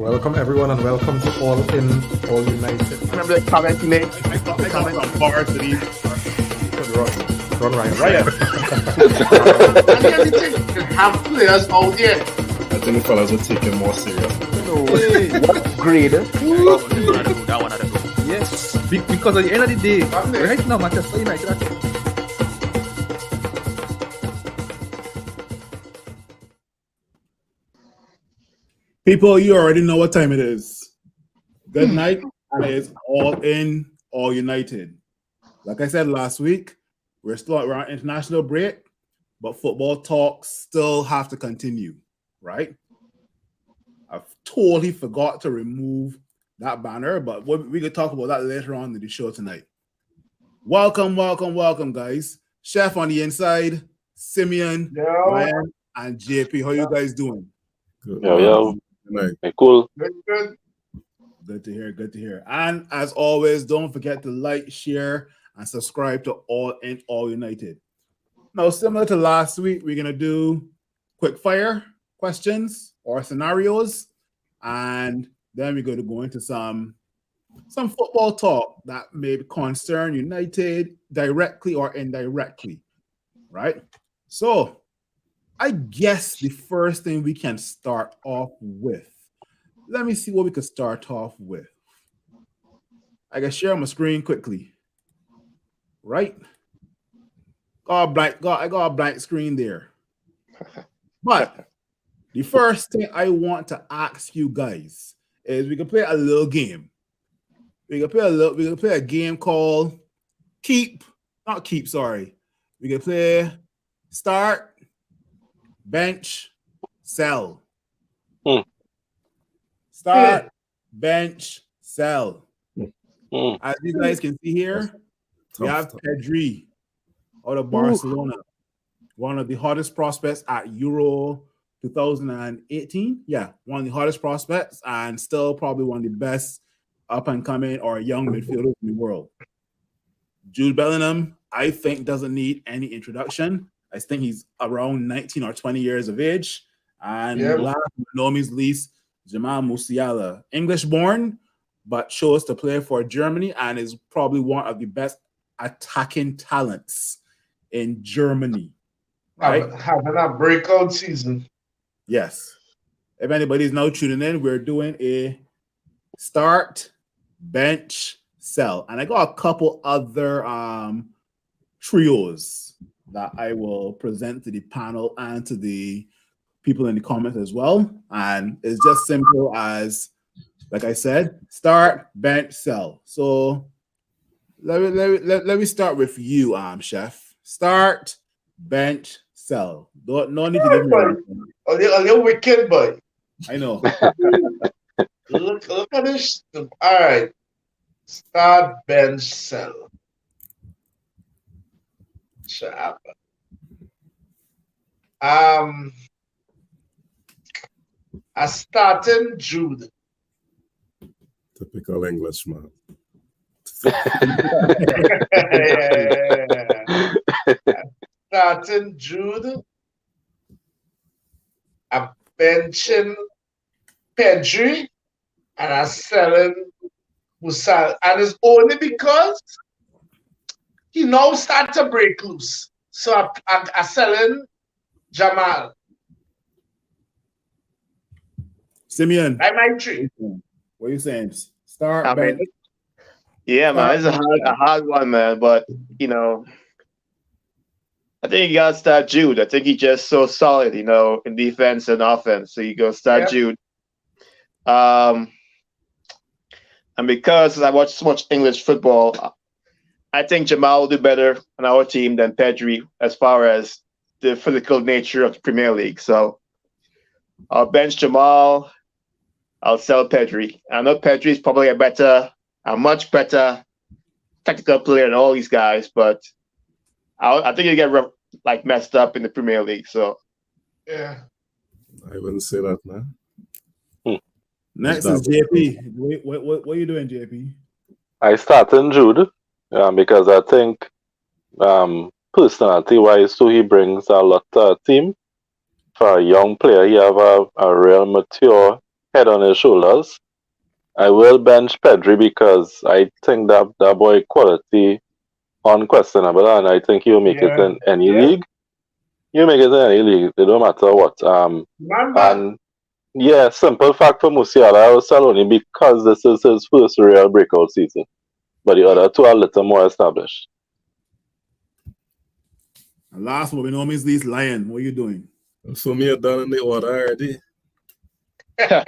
Welcome everyone and welcome to All In, All United. Remember the comment he made? I got some bars to these. Run Ryan. Right. And everything can have players out there. I think the fellas will take it more serious. No way. What grade? That one had to go. Yes. Because at the end of the day, right now, Manchester United are People, you already know what time it is. Good night. And it's All In, All United. Like I said last week, we're on international break, but football talks still have to continue, right? I've totally forgot to remove that banner, but we could talk about that later on in the show tonight. Welcome, guys. Chef on the inside, Simeon, Ryan, and JP. How you guys doing? Good. Yo. Hey, cool. Good to hear. And as always, don't forget to like, share, and subscribe to All In, All United. Now, similar to last week, we're going to do quick fire questions or scenarios, and then we're going to go into some football talk that may concern United directly or indirectly, right? So, I guess the first thing we can start off with, let me see what we could start off with. I can share my screen quickly, right? I got a blank screen there. But the first thing I want to ask you guys is we can play a little game. We can play a game called We can play Start, Bench, Sell. Start, bench, sell. As you guys can see here, we have Pedri out of Barcelona, one of the hottest prospects at Euro 2018. Yeah, one of the hottest prospects and still probably one of the best up and coming or young midfielders in the world. Jude Bellingham, I think, doesn't need any introduction. I think he's around 19 or 20 years of age. And last but no least, Jamal Musiala, English-born, but chose to play for Germany and is probably one of the best attacking talents in Germany. Right? Having a breakout season. Yes. If anybody's now tuning in, we're doing a start, bench, sell. And I got a couple other trios that I will present to the panel and to the people in the comments as well. And it's just simple as, like I said, start, bench, sell. So let me start with you, Chef. Start, bench, sell. No need to give me a little wicked, boy. I know. Look at this. All right. Start, bench, sell. Should happen. I starting Jude. Typical Englishman. Starting Jude. I'm benching Pedri and I'm selling Musal. And it's only because he now starts to break loose. So I'm selling Jamal. Simeon. I might tree. What are you saying? Start, bench. Yeah, man, it's a hard one, man. But I think you gotta start Jude. I think he's just so solid, in defense and offense. So you go start Jude. And because I watch so much English football, I think Jamal will do better on our team than Pedri as far as the physical nature of the Premier League. So I'll bench Jamal. I'll sell Pedri. I know Pedri is probably a much better technical player than all these guys, but I think he'll get messed up in the Premier League. So yeah, I wouldn't say that, man. Next is JP. What are you doing, JP? I start in Jude because I think personality-wise, so he brings a lot to the team. For a young player, he have a real mature head on his shoulders. I will bench Pedri because I think that boy quality unquestionable, and I think he'll make it in any league. You make it in any league, it don't matter what. And yeah, simple fact for Musiala, I will sell only because this is his first real breakout season. But the other two are a little more established. And last one, we know Miss Lee's Lion. What are you doing? So me are done in the order already. So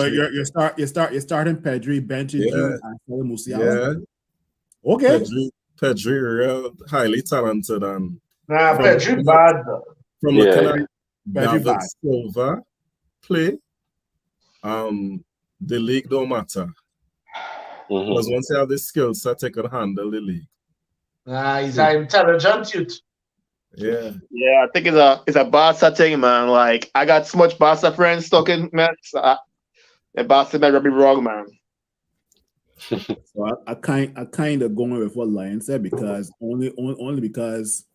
you're starting Pedri, benching Jude, and selling Musiala. Yeah. Okay. Pedri real highly talented and Pedri bad. from looking at Pedri David Silva play, the league don't matter. Because once you have the skill set, you can handle the league. He's an intelligent youth. Yeah. Yeah, I think it's a Barca thing, man. Like, I got so much Barca friends stuck in Mets. And Barca might be wrong, man. So I kind of going with what Lion said because only because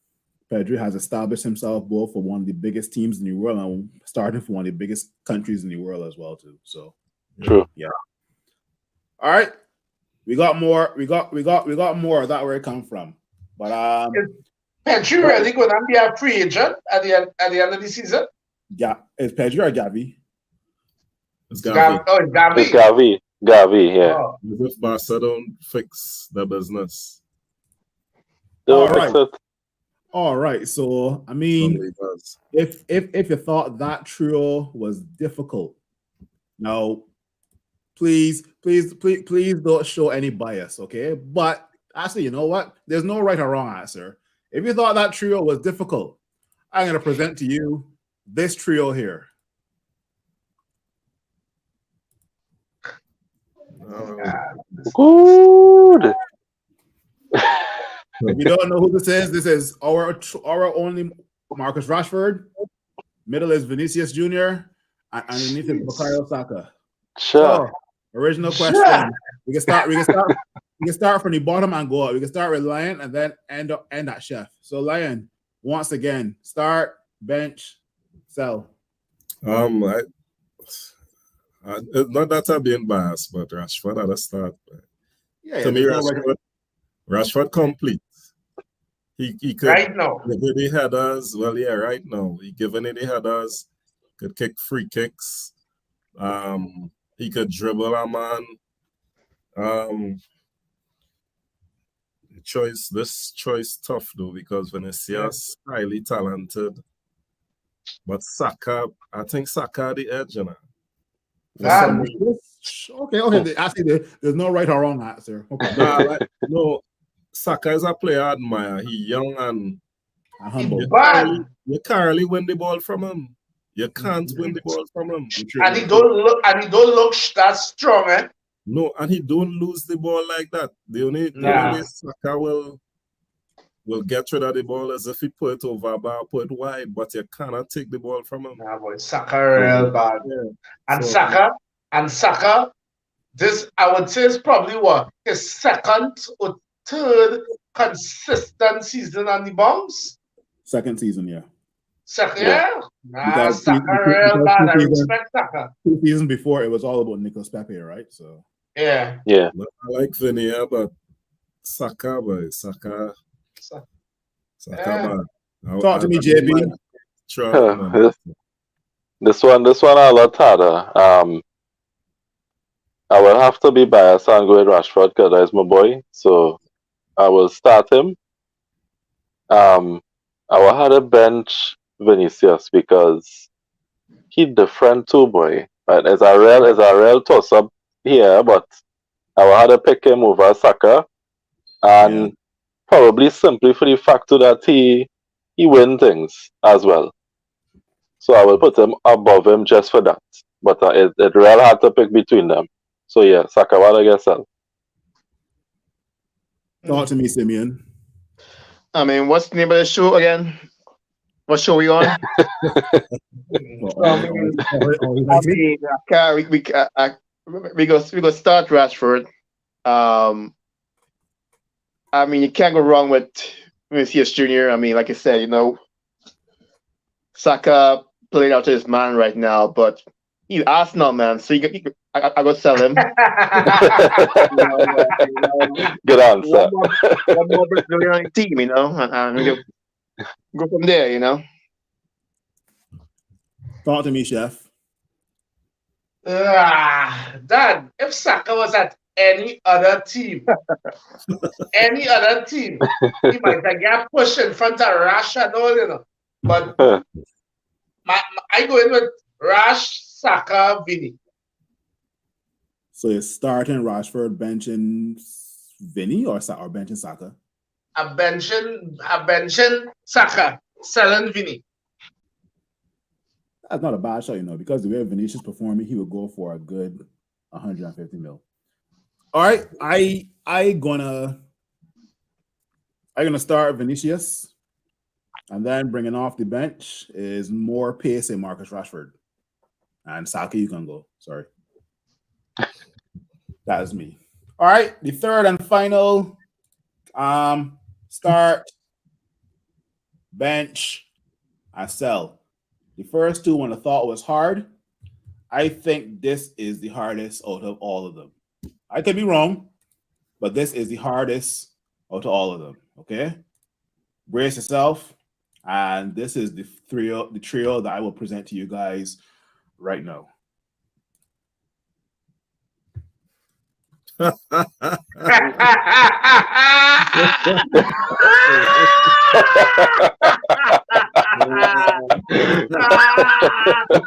Pedri has established himself both for one of the biggest teams in the world and starting for one of the biggest countries in the world as well too. So true. Yeah. All right. We got more. We got more of that where it come from. But Pedri really going to be a free agent at the end of the season? Yeah, is Pedri or Gavi? It's Gavi. It's Gavi. It's Gavi, yeah. Oh. If Barca don't fix the business. They'll fix it. All right. So I mean, if you thought that trio was difficult, now please don't show any bias, okay? But actually, you know what? There's no right or wrong answer. If you thought that trio was difficult, I'm going to present to you this trio here. Good. If you don't know who this is our only Marcus Rashford. Middle is Vinicius Jr. and underneath is Bukayo Saka. Sure. So, original question. We can start from the bottom and go up. We can start with Lion and then end at Chef. So Lion, once again, start, bench, sell. Not that I'm being biased, but Rashford at the start. To me, Rashford complete. He could right now. give it the headers. Well, yeah, right now. He given it the headers, could kick free kicks. He could dribble a man. This choice tough though because Vinicius highly talented, but Saka, I think Saka the edge, you know. Okay. Actually, there's no right or wrong answer. Okay. No, Saka is a player I admire. He's young and humble. You can't really win the ball from him. You can't win the ball from him. And he don't look that strong, eh? No, and he don't lose the ball like that. The only way Saka will get rid of the ball is if he put it over bar, put it wide, but you cannot take the ball from him. Nah, boy, Saka real bad. Yeah. And Saka, this I would say is probably his second or third consistent season on the bombs. Second season, yeah. Second, Nah, Saka real bad. I respect Saka. 2 seasons before, it was all about Nicolas Pepe, right? So yeah. I like Vinia, but Saka, boy, Saka. Talk to me, JB. This one a lot harder. I will have to be biased and go with Rashford because that's my boy. So I will start him. I will have to bench Vinicius because he different too, boy. But it's a real toss up here, but I will have to pick him over Saka. And probably simply for the fact that he wins things as well. So I will put him above him just for that. But it real hard to pick between them. So yeah, Saka, what I guess. Talk to me, Simeon. I mean, what's the name of the show again? What show we on? We go start Rashford. I mean, you can't go wrong with Vinicius Jr. I mean, like I said, Saka playing out to his man right now, but he's Arsenal, man. So I go sell him. Good answer. One more Brazilian team, and we go from there. Talk to me, chef. Dad, if Saka was at any other team, he might have got pushed in front of Russia, But I go in with Rash, Saka, Vinny. So you're starting Rashford, benching Vinny, or benching Saka? I'm benching Saka, selling Vinny. That's not a bad shot, because the way Vinicius performing, he would go for a good 150 mil. All right, I gonna start Vinicius, and then bringing off the bench is more pace in Marcus Rashford, and Saka. You can go. Sorry, that is me. All right, the third and final start, bench, and sell. The first two, when I thought was hard, I think this is the hardest out of all of them. I could be wrong, but this is the hardest out of all of them. Okay, brace yourself, and this is the trio that I will present to you guys right now.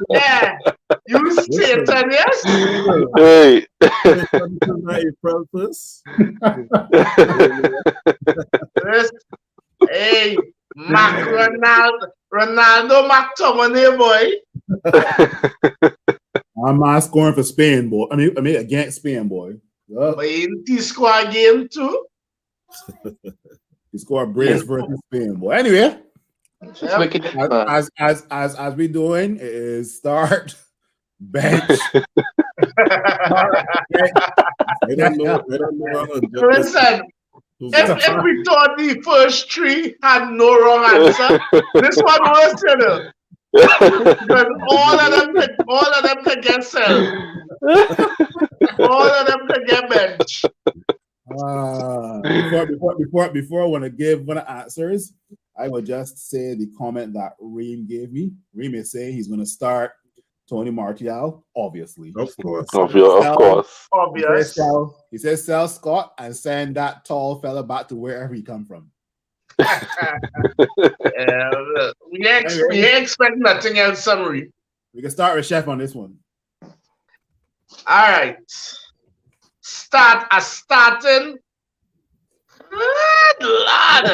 Yeah, you Satan, yes? Hey. Hey, Ronaldo McTominay, boy. I'm not scoring for Spain, boy. I mean against Spain, boy. But he score game too. He scored brace versus Spain, boy. Anyway, Yep. as we doing is start, bench. I don't know. Listen, if we thought the first three had no wrong answer, this one was because all of them can get sell. All of them can get bench. Before I want to give one of the answers, I will just say the comment that Reem gave me. Reem is saying he's going to start Tony Martial, obviously. Of course. Of course. Obvious. He says sell Scott and send that tall fella back to wherever he come from. We expect nothing else, summary. We can start with Chef on this one. All right. Starting. Lord.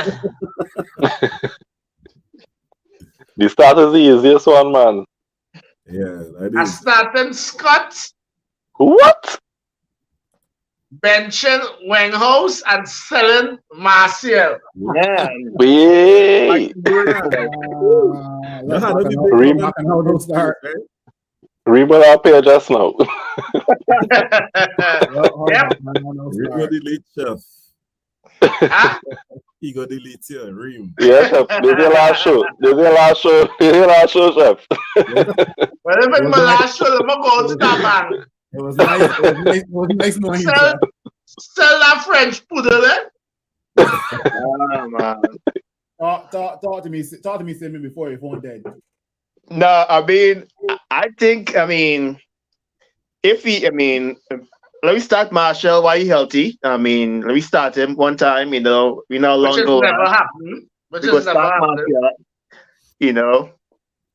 The start is the easiest one, man. Yeah, that is. Starting Scott, What? benching Wenghouse, and selling Martial. Yeah. Wait. Read what I pay just now. Yep. Reem go delete chef. He go delete you, Reem. Yeah, chef. This is your last show, chef. Well, if it's my last show, I'm going to go to that bank. It was nice knowing you. Sell that French poodle, eh? Oh, man. Talk to me, Simon, before your phone dead. No, I think, let me start Marshall while he's healthy. Let me start him one time, we know how long ago. Which has never happened. Which has never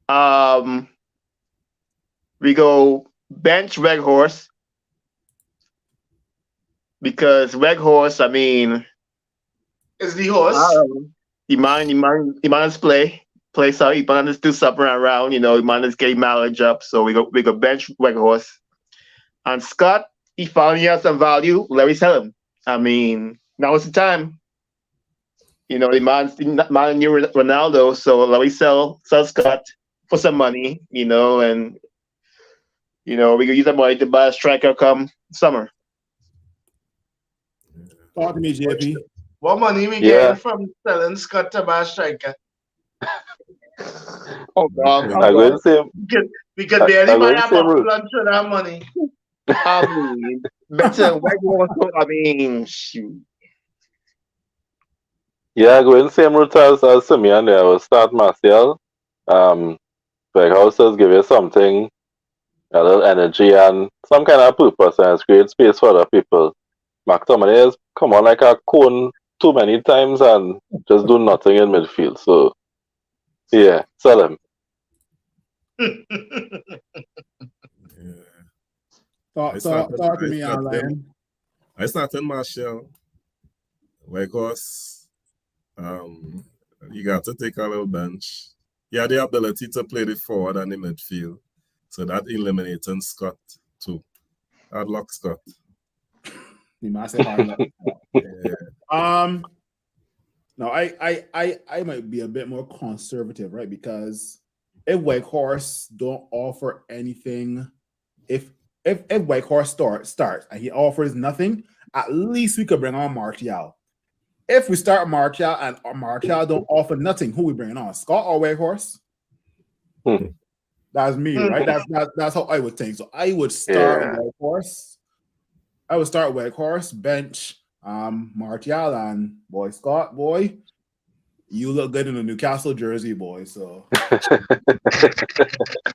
happened. We go bench Weghorst because Weghorst, is the horse. He managed to play so he managed to do something around, he managed to get mileage up. So we go bench Weghorst. And Scott, he finally has some value. Let me sell him. Now is the time. The man knew Ronaldo, so let me sell Scott for some money, and we can use that money to buy a striker come summer. Talk to me, JP. What money we get from selling Scott to buy a striker? Oh, God. I go in the same. We could barely I buy go a the same route. buffalo lunch with that money. I mean, better white water. I mean, shoot. Yeah, I go in the same route as Simeon there. I will start Martial. Houses give you something, a little energy and some kind of purpose, and it's create space for other people. McTominay has come on like a cone too many times and just do nothing in midfield. So yeah, sell him. Yeah. Talk to me, Alan. I started Martial. Because you got to take a little bench. He had the ability to play the forward and the midfield. So that eliminating Scott too. Hard luck, Scott. You might say hard luck. Yeah. No, I might be a bit more conservative, right? Because if Whitehorse don't offer anything, if Whitehorse starts and he offers nothing, at least we could bring on Martial. If we start Martial and Martial don't offer nothing, who we bringing on? Scott or Whitehorse? That's me, right? That's how I would think. So I would start Whitehorse. I would start Whitehorse, bench Martial, and boy Scott, boy, you look good in a Newcastle jersey, boy. So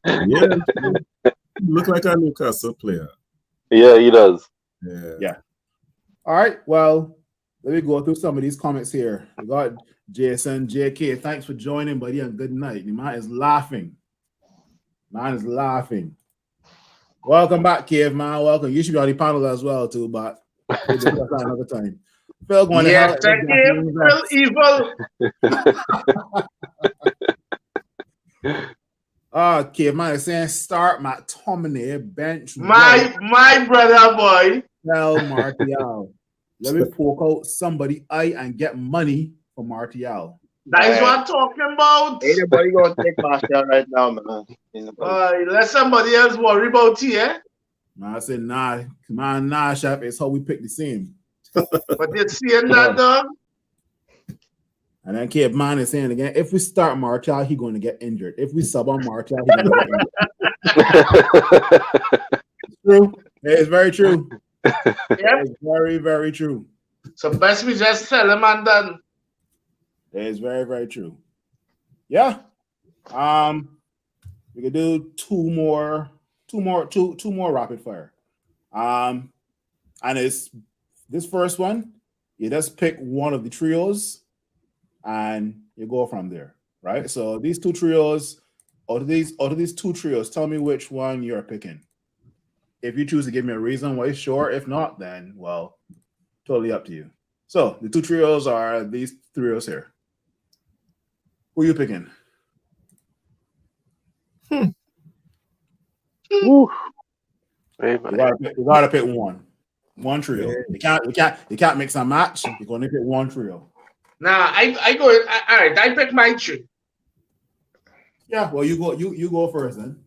Yeah. Look like a Newcastle player. Yeah, he does. Yeah. All right, well, let me go through some of these comments here. We got Jason, JK, thanks for joining, buddy, and good night. The man is laughing. Welcome back, Caveman. Welcome. You should be on the panel as well, too, but we'll discuss that another time. Phil going Yes, thank you. Evil. Caveman is saying start McTominay, bench. My brother boy. Tell Martial. Let me poke out somebody eye and get money for Martial. That is what I'm talking about. Ain't nobody gonna take Martial right now, man. Let somebody else worry about you, eh? Man, I said, nah, chef. It's how we pick the same. But you're seeing that, dog? And then Caveman is saying again, if we start Martial, he's going to get injured. If we sub on Martial, he's going to get injured. It's true. It's very true. Yep. It's very, very true. So best we just tell him and done. It is very, very true. Yeah. We could do two more rapid fire. And it's this first one, you just pick one of the trios and you go from there, right? So these two trios, out of these two trios, tell me which one you're picking. If you choose to give me a reason why, sure. If not, then well, totally up to you. So the two trios are these trios here. Who are you picking? Woo. You gotta pick one. One trio. You can't mix and match. You're gonna pick one trio. Nah, I go. All right, I pick my three. Yeah, well, you go first then.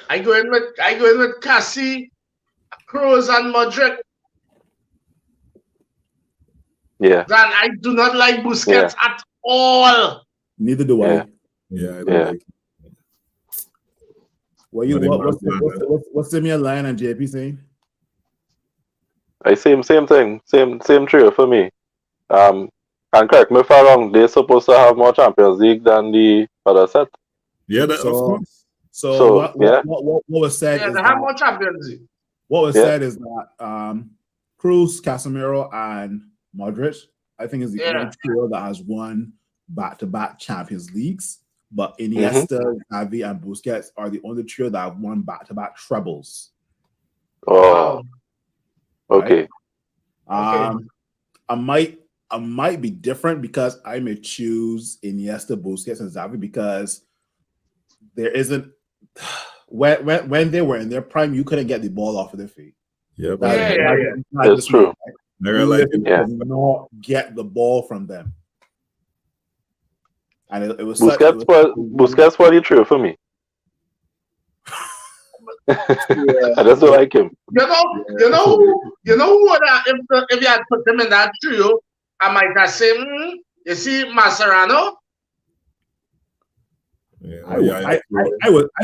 I go in with Cassie, Cruz, and Modric. Yeah. Then I do not like Busquets at all. Neither do I. Yeah, I don't like it. What's Simeon Lion and JP saying? I same thing. Same trio for me. And correct me if I'm wrong, they're supposed to have more Champions League than the other set. Yeah, of course. So what was said is they have more Champions League. What was said is that Cruz, Casemiro, and Modric, I think, is the only trio that has won back-to-back Champions Leagues. But Iniesta, Xavi, and Busquets are the only trio that have won back-to-back trebles. Oh, okay. Right? I might be different because I may choose Iniesta, Busquets, and Xavi because there isn't when they were in their prime, you couldn't get the ball off of their feet. Yeah, that's true. Not get the ball from them. And it was Busquets was true for me. I just don't like him. You know what? If you had put them in that trio, I might have said, you see, Mascherano. I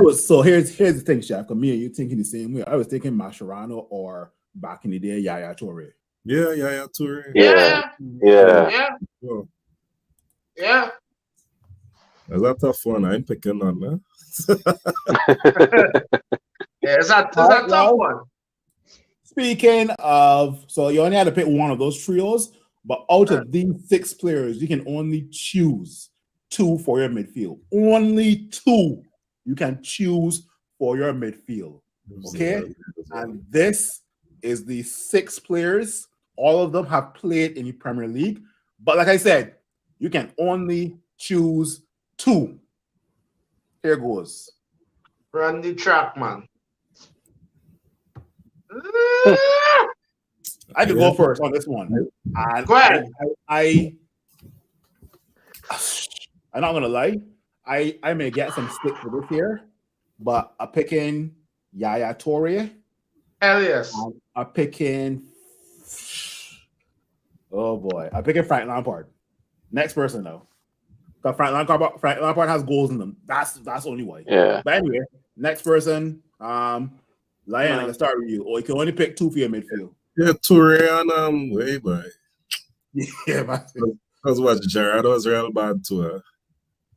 was. So here's the thing, Chef. Because me and you thinking the same way. I was thinking Mascherano or back in the day, Yaya Toure. Yeah, Toure. Yeah. That's a tough one. I'm picking on, man. It's a tough one. Speaking of, so you only had to pick one of those trios, but out of these 6 players, you can only choose 2 for your midfield. Only 2 you can choose for your midfield. Okay? And this is the 6 players. All of them have played in the Premier League. But like I said, you can only choose 2. Here goes. Run the track, man. I could go first on this one. And Go ahead. I'm not gonna lie. I may get some stick for this here, but I'm picking Yaya Toure. Hell yes. I'm picking. Oh boy, I'm picking Frank Lampard. Next person though, because Frank Lampard has goals in them. That's the only way. Yeah. But anyway, next person. Lion, I can start with you. Or you can only pick 2 for your midfield. Yeah, Toure and way boy. Yeah, man. Because what Gerrard was real bad to her.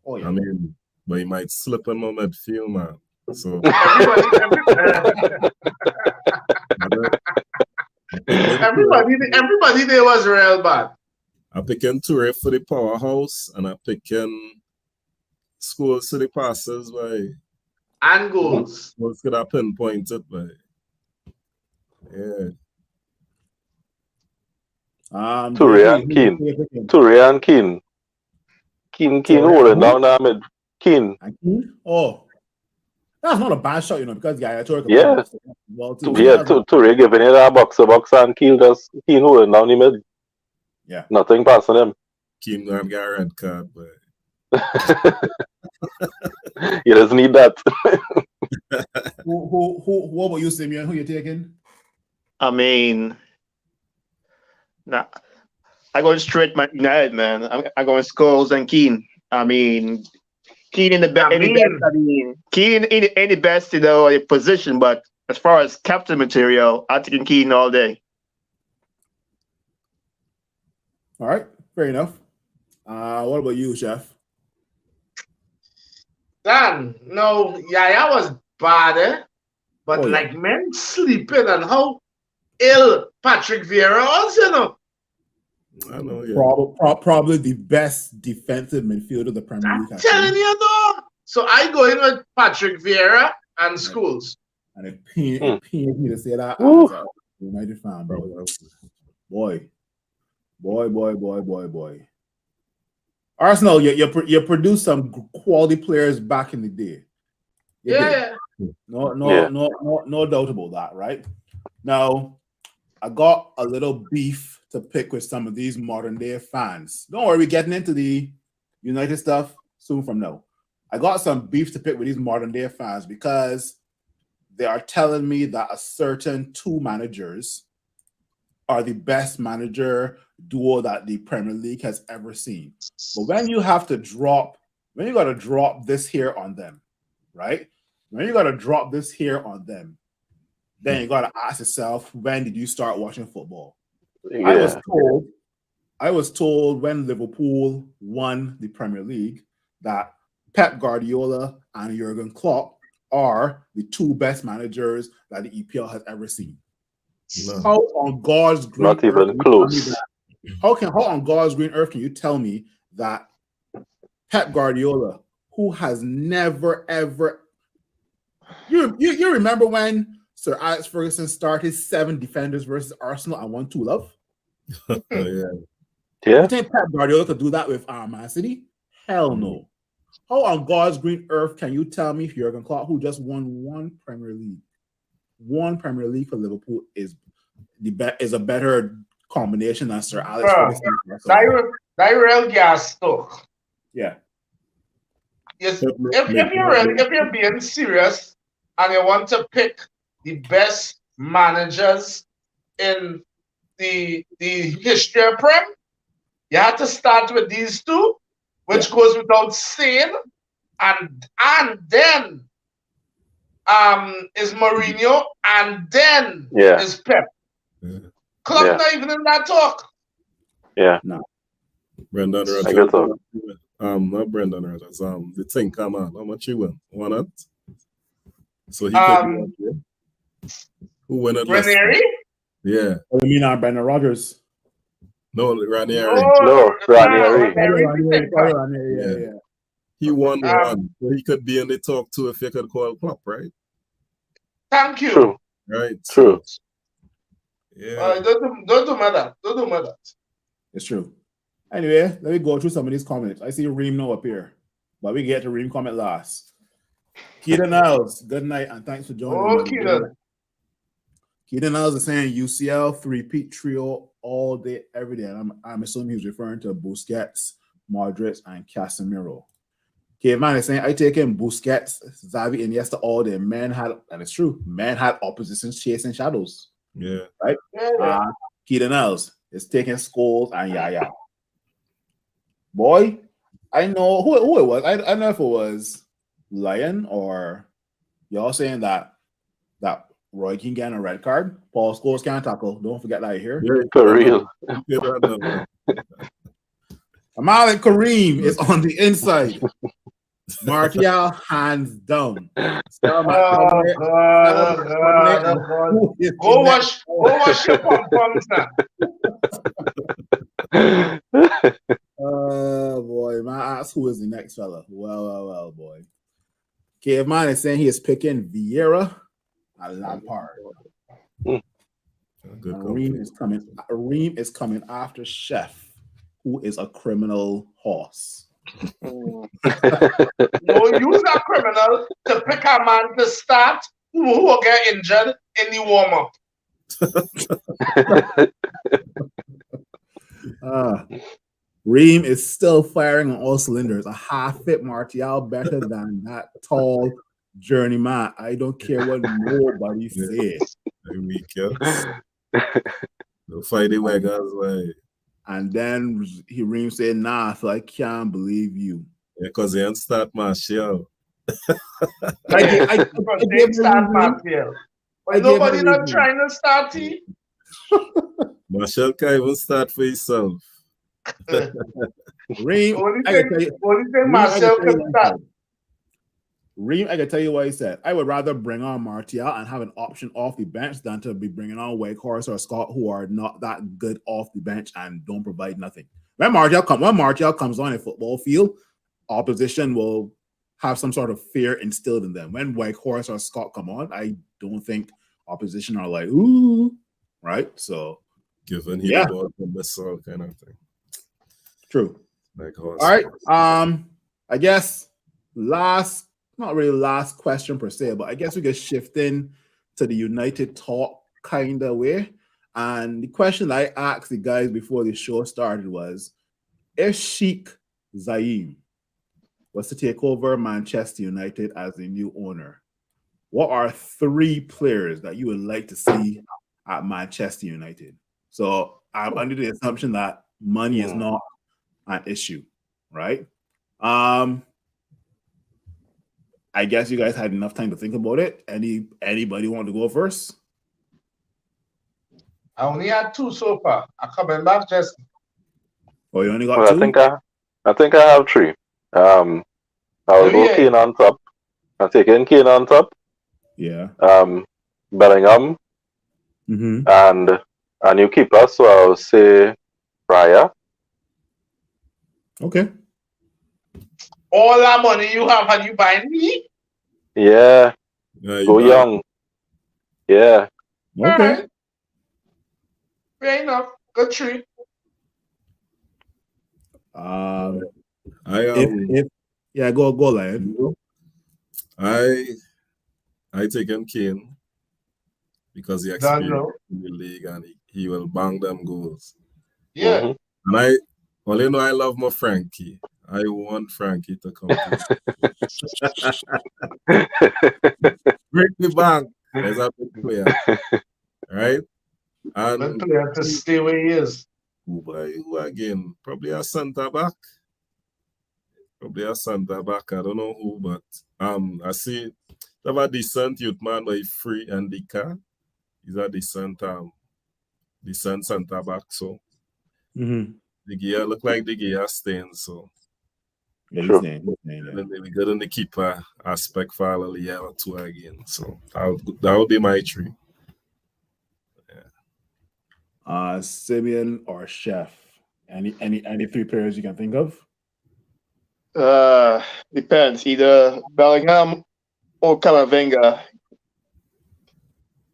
Oh yeah. I mean, but he might slip him on midfield, man. So everybody there was real bad. I'm picking Toure for the powerhouse, and I'm picking Scholes to the passes by And goals. what's gonna pinpoint it by. Yeah. Toure and Keane. Toure and Keane. Keane holding down that mid. Keane. Oh, that's not a bad shot, because Yaya Toure. Yeah. Well, too. Toure giving it a box and Keane holding down the mid. Yeah. Nothing passing him. Keane gonna get a red card, but He doesn't need that. What about you, Simeon? Who you taking? I mean, nah, I'm going straight my United, man. I'm going Scholes and Keane. I mean, Keane in the best. Keane in the best, position. But as far as captain material, I'm taking Keane all day. All right, fair enough. What about you, Chef? Dan, no, Yaya was bad, but men sleeping and how ill Patrick Vieira was, I know, yeah. Probably the best defensive midfielder of the Premier League. I'm telling you, though. So I go in with Patrick Vieira and Scholes. And it pains me to say that as a United fan, bro. Boy. Arsenal, you produced some quality players back in the day. No doubt about that, right? Now, I got a little beef to pick with some of these modern day fans. Don't worry, we're getting into the United stuff soon from now. I got some beef to pick with these modern day fans because they are telling me that a certain 2 managers are the best manager duo that the Premier League has ever seen. But when you got to drop this here on them, right? When you got to drop this here on them, then you got to ask yourself, when did you start watching football? Yeah. I was told when Liverpool won the Premier League that Pep Guardiola and Jurgen Klopp are the 2 best managers that the EPL has ever seen. No. How on God's green Not even earth close. how on God's green earth can you tell me that Pep Guardiola, who has never ever you remember when Sir Alex Ferguson started 7 defenders versus Arsenal and won 2-0? Yeah. You think Pep Guardiola could do that with Man City? Hell no. How on God's green earth can you tell me if Jurgen Klopp, who just won 1 Premier League for Liverpool, is a better combination than Sir Alex Ferguson? That real gas stuff. Yeah. Yes. If you're being serious and you want to pick the best managers in the history of Prem, you have to start with these 2, which goes without saying. and then is Mourinho, and then Yeah. is Pep. Yeah. Klopp Yeah. not even in that talk. Yeah. Brendan Rodgers. I guess so. Not Brendan Rodgers. The thing come on. How much you win? One out. So he could be up there. Who won it last Ranieri? time? Yeah. What do you mean, Brendan Rodgers? No, Ranieri. No, Ranieri. Yeah. He won Um, one. So he could be in the talk too if you could call Klopp, right? Thank you. True. Right. True. Yeah. Don't do matter. Don't do matter. It's true. Anyway, let me go through some of these comments. I see Reem no up here, but we get to Reem comment last. Keaton Niles, good night and thanks for joining. Oh, Keaton. Keaton Niles is saying UCL three-peat trio all day, every day. And I'm assuming he's referring to Busquets, Modric, and Casemiro. Caveman is saying, I take him Busquets, Xavi, and Iniesta all day. Man had, and it's true, man had oppositions chasing shadows. Yeah. Right? Yeah. Keaton Niles is taking Scholes and Yaya. Boy, I know who it was. I don't know if it was Lion or y'all saying that Roy King getting a red card. Paul Scholes can't tackle. Don't forget that here. Yeah, For real. Amal and Kareem is on the inside. Martial hands down. God. Go wash your pom-poms now. Oh boy, my ass, who is the next fella? Well, boy. Caveman is saying he is picking Vieira and Lampard. Reem is coming after Chef, who is a criminal horse. No, use a criminal to pick a man to start who will get injured in the warm-up. Reem is still firing on all cylinders. A half-fit Martial better than that tall journeyman. I don't care what nobody says. The fighting waggers way. And then Reem said, nah, so I can't believe you. Yeah, because they ain't start Martial. I start Martial. But nobody not trying to start him. Martial can't even start for himself. Reem, I can tell you what he said. I would rather bring on Martial and have an option off the bench than to be bringing on Wakehorse or Scott, who are not that good off the bench and don't provide nothing. When Martial comes on a football field, opposition will have some sort of fear instilled in them. When Wakehorse or Scott come on, I don't think opposition are like, ooh, right? So, given him about the missile kind of thing. True. Like all right. I guess not really last question per se, but I guess we could shift in to the United talk kind of way. And the question I asked the guys before the show started was, if Sheikh Zayed was to take over Manchester United as the new owner, what are 3 players that you would like to see at Manchester United? So I'm under the assumption that money is not an issue, right? I guess you guys had enough time to think about it. Anybody want to go first? I only had 2 so far. I'm coming back just. Oh, you only got 2? I think I have 3. I will go Kane on top. I'm taking Kane on top. Yeah. Bellingham. And a new keeper, so I'll say Raya. Okay. All that money you have and you buying me? Yeah. Go young. Yeah. Okay. Right. Fair enough. Good treat. Go Lion. I taken Kane because he experienced in the league and he will bang them goals. Yeah. And I only know I love my Frankie. I want Frankie to come. Break the bank. There's a big player. Right? And good player to stay where he is. Who again? Probably a centre back. Probably a center back. I don't know who, but I see they have a decent youth man, but he's free and Dika. He's a decent center back. So Mm-hmm. the gear look like the gear staying. So Yeah, Sure. he's saying, and yeah. then we get in the keeper aspect for a little year or two again. So that would be my three. Simeon or Chef? Any three players you can think of? Depends. Either Bellingham or Camavinga.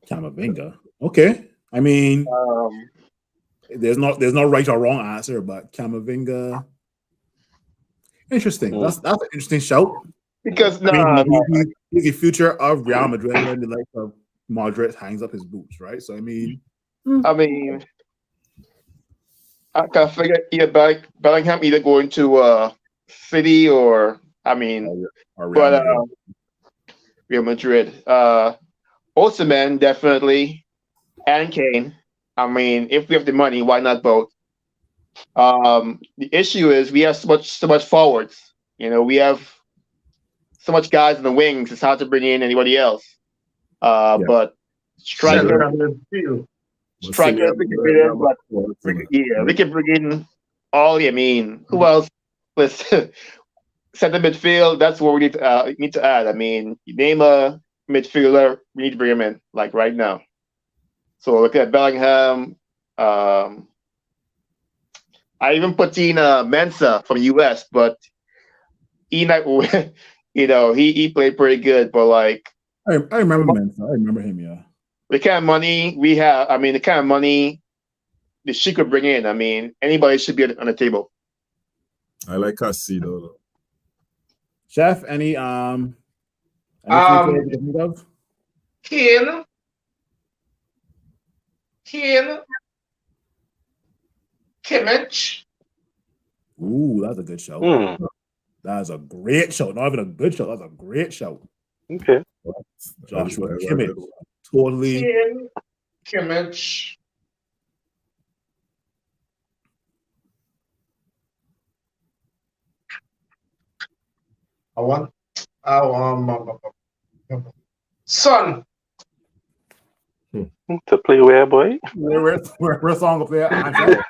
Camavinga. Okay. I mean, Um, there's no right or wrong answer, but Camavinga. Interesting. That's an interesting shout. because I no, mean, he's the future of Real Madrid when the likes of Madrid hangs up his boots, right? So I mean, I mean, I can figure either Bellingham either going to City or I mean, or Real but Madrid. Real Madrid. Osimhen definitely, and Kane. I mean, if we have the money, why not both? The issue is we have so much forwards. You know, we have so much guys in the wings. It's hard to bring in anybody else. But striker, Central midfield. strikers, we can bring in, but we can bring in all. I mean, who else? Listen, center midfield. That's what we need to add. I mean, you name a midfielder, we need to bring him in like right now. So look at Bellingham. I even put in Mensa from US, but he not, you know, he played pretty good. But like I remember Mensa. I remember him. Yeah. the kind of money we have, I mean, the kind of money that she could bring in, I mean, anybody should be on the table. I like Casido though. Chef, any three players you can think of? Kane, Kimmich. Ooh, that's a good show. That's a great show. Not even a good show. That's a great show. Okay. Joshua Kimmich. Totally. Kane, Kimmich. I want Son. To play where, boy? We're song player answer.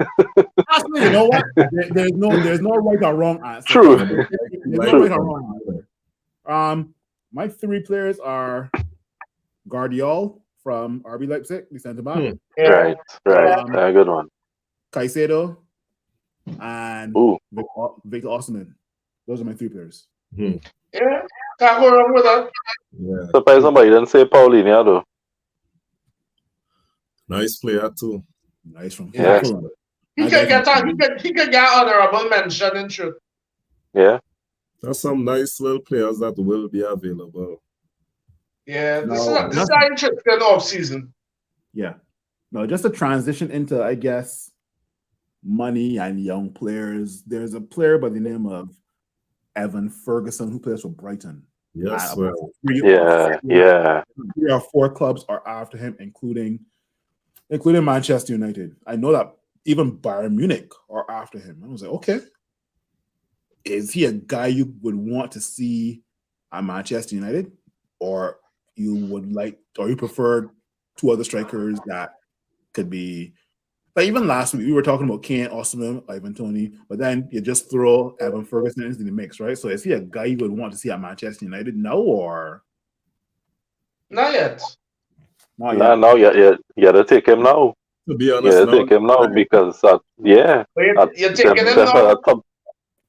Actually, you know what? There's no right or wrong answer. True. There's no right or wrong answer. My three players are Guardiol from RB Leipzig, the centre back. Right. A good one. Caicedo and Victor Osimhen. Those are my three players. Yeah, can't go wrong with that. Yeah. Surprised somebody didn't say Paulinho though. Nice player too. Nice from Yeah. Fulham. He can get honorable mention in truth. Yeah. There's some nice little players that will be available. Yeah, this No, is an interesting off season. Yeah. No, just to transition into, I guess, money and young players. There's a player by the name of Evan Ferguson who plays for Brighton. Yes, Three or four clubs are after him, including Manchester United. I know that even Bayern Munich are after him. I was like, okay, is he a guy you would want to see at Manchester United, or you prefer two other strikers that could be like even last week we were talking about Kane, Osimhen, Ivan Toney, but then you just throw Evan Ferguson into the mix, right? So is he a guy you would want to see at Manchester United now, or not yet? Now you gotta take him now. To be honest, take him now because you're taking him now.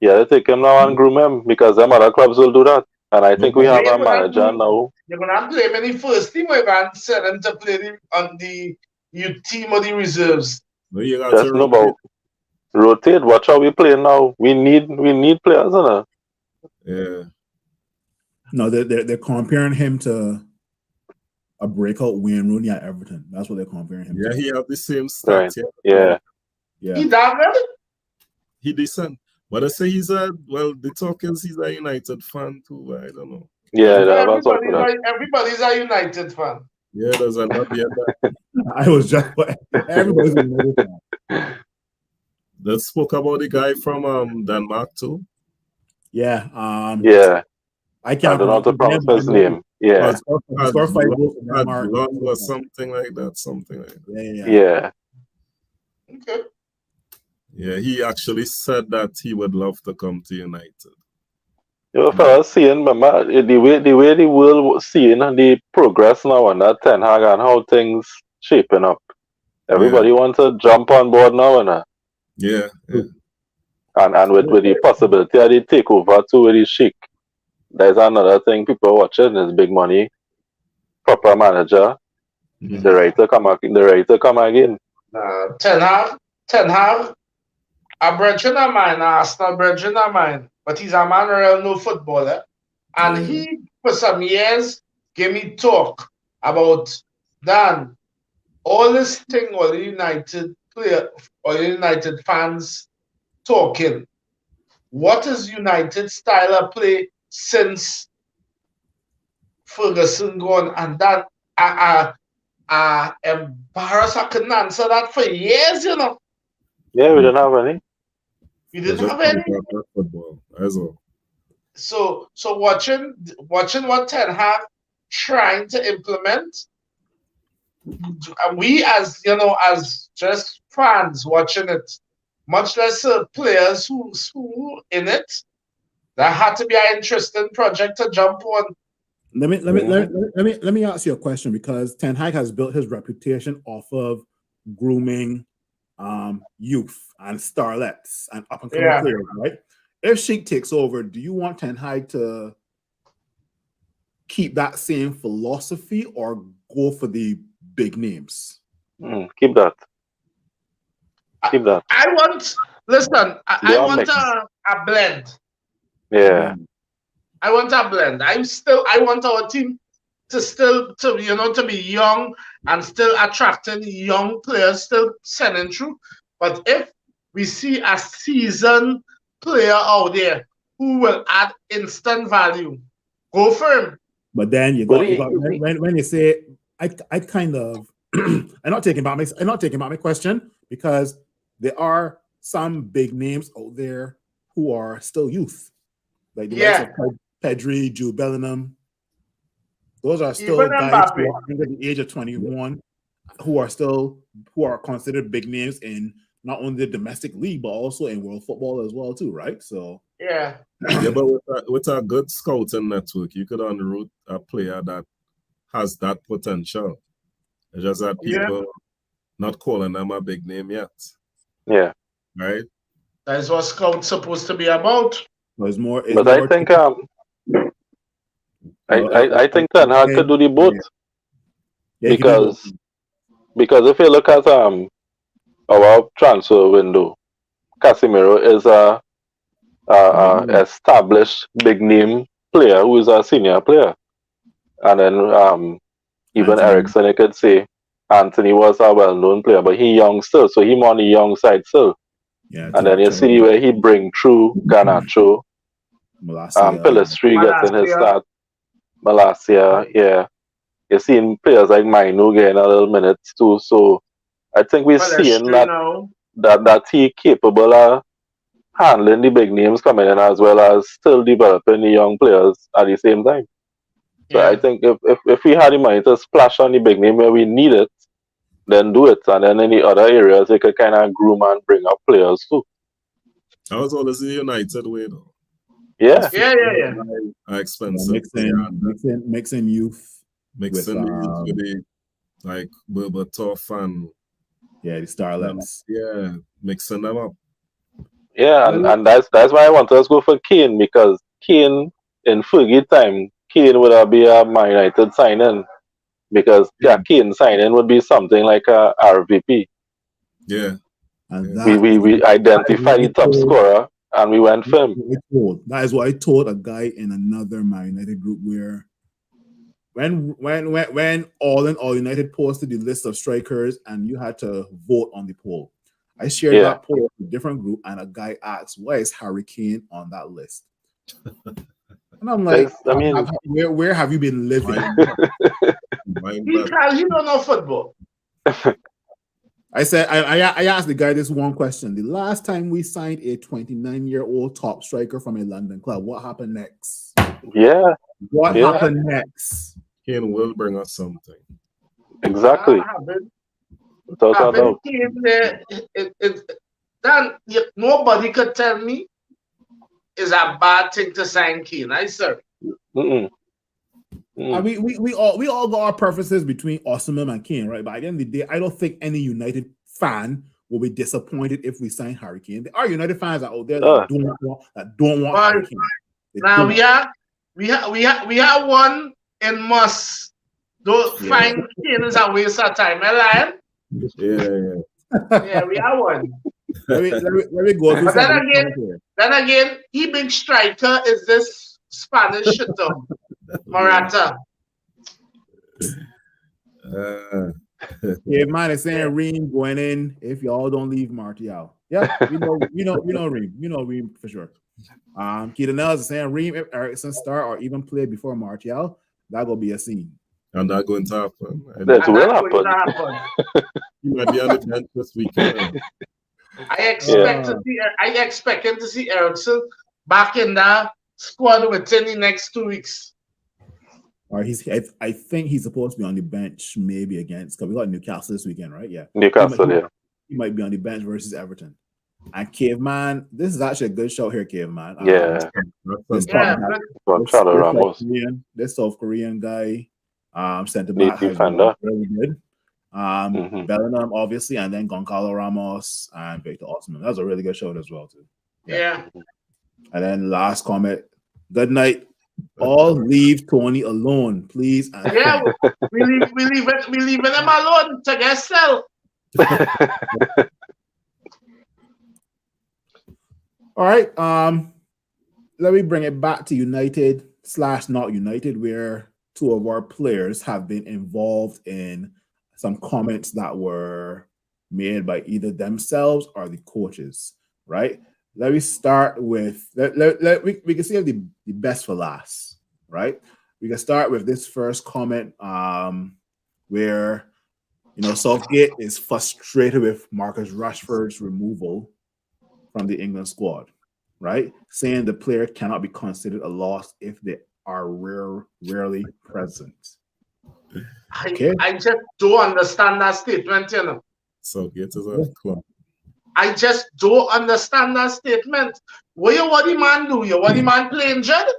They take him now and groom him because them other clubs will do that. And I think we have a manager now. You're gonna have to play him in the first team or you're send him to play on the youth team or the reserves. Just know about rotate. Watch how we play now. We need players, isn't it? Yeah. No, they're comparing him to a breakout Wayne Rooney at Everton. That's what they're comparing him to. He have the same stats. Right. Yeah. He that good? He decent. But I say he's the tokens he's a United fan too. I don't know. Yeah, everybody's a United fan. Yeah, there's a lot yet. I was just everybody's a United fan. Let's spoke about the guy from Denmark too. Yeah. Yeah, I I can't don't know how to pronounce his name. Yeah, Score 5 goals for them are or something like that. Something like that. yeah. yeah. Okay. Yeah, he actually said that he would love to come to United. You know, fellas, seeing remember the way the world was seeing and the progress now and that Ten Hag and how things shaping up. Everybody wants to jump on board now Yeah. and with the possibility of the takeover too with the Sheik. There's another thing people watching is big money, proper manager. Mhm. They're ready to come again. Ten Hag, a brethren of mine, a Arsenal brethren of mine, but he's a man real no footballer. And he, for some years, gave me talk about, Dan, all this thing, all the United player, all the United fans talking. What is United style of play since Ferguson gone? And that I embarrassed. I couldn't answer that for years, you know. Yeah, we don't have any. You They didn't just have any. can't play football. That's all. So watching what Ten Hag trying to implement, we as as just fans watching it, much less players who in it, that had to be an interesting project to jump on. Let me ask you a question, because Ten Hag has built his reputation off of grooming youth and starlets and up and coming players, right? If Sheik takes over, do you want Ten Hag to keep that same philosophy or go for the big names? Keep that. Keep that. I want I want a blend. Yeah. I want a blend. I want our team to be young and still attracting young players, still sending through. But if we see a seasoned player out there who will add instant value, go for him. But then when you say I kind of I'm not taking back my question, because there are some big names out there who are still youth, like the likes of Pedri, Jude Bellingham. Those are still guys who are under the age of 21 who are considered big names in not only the domestic league but also in world football as well too, right? So yeah, but with a good scouting network, you could unroot a player that has that potential. It's just that people not calling them a big name yet. Yeah. Right? That's what scouts supposed to be about. But I think I think Ten Hag could do the both. Because if you look at our transfer window, Casemiro is a established big name player who is a senior player, and then even Ericsson, you could say Anthony was a well-known player, but he young still, so he on the young side still. Yeah, and then you see where he bring through Garnacho, Pellistri getting his start, Malacia, yeah. You're seeing players like Mainu getting a little minutes too, so I think we're seeing that he capable of handling the big names coming in as well as still developing the young players at the same time. So I think if we had the money to splash on the big name where we need it, then do it. And then in the other areas, they could kind of groom and bring up players too. That was always the United way, though. Yeah. Expensive. Mixing youth. Mixing the youth with the Berbatov and the starlets. Mixing them up. Yeah, and that's why I want us to go for Kane, because Kane in Fergie time, Kane would be a Man United signing, because Kane signing would be something like a RVP. Yeah. And we identified the top scorer and we went for him. That is what I told a guy in another Man United group, where when All United posted the list of strikers and you had to vote on the poll, I shared that poll with a different group, and a guy asked, "Why is Harry Kane on that list?" And I'm like, where have you been living? Because you don't know football. I said I asked the guy this one question. The last time we signed a 29-year-old top striker from a London club, what happened next? Yeah, What Yeah. happened next? Kane will bring us something. exactly. Without a Having doubt. Kane there, then nobody could tell me it's a bad thing to sign Kane. I sir. Mm-mm. And we all got our preferences between Osimhen and Kane, right? But at the end of the day, I don't think any United fan will be disappointed if we sign Harry Kane. There are United fans out there that don't want Harry Kane. Now we have one in must. Don't find Kane is a waste of time, Lion. Yeah, we have one. Let me go through But some. then again, he big striker is this Spanish shooter, Morata. Yeah, man is saying Ream going in if y'all don't leave Martial. Yeah, we know Ream. You know Ream for sure. Keita Nels is saying Ream if Ericsson start or even play before Martial, that gonna be a scene. And that's going to happen. That will happen. You might be on the bench this weekend. I expect him to see Ericsson back in that squad within the next 2 weeks. Or I think he's supposed to be on the bench maybe against because we got Newcastle this weekend, right? Yeah. Newcastle, He might be on the bench versus Everton. And Caveman, this is actually a good show here, Caveman. This South Korean guy, centre back has been really good. Bellingham, obviously, and then Goncalo Ramos and Victor Osimhen. That was a really good show as well, too. Yeah. And then last comment. Good night. All leave Tony alone, please. Yeah, we leave him alone to get sell. All right. Let me bring it back to United / not United, where two of our players have been involved in some comments that were made by either themselves or the coaches, right? Let me start with, we can save the best for last, right? We can start with this first comment where, Southgate is frustrated with Marcus Rashford's removal from the England squad, right? Saying the player cannot be considered a loss if they are rarely present. Okay. I just don't understand that statement, Southgate is a club. I just don't understand that statement. What the man do? What the man play injured?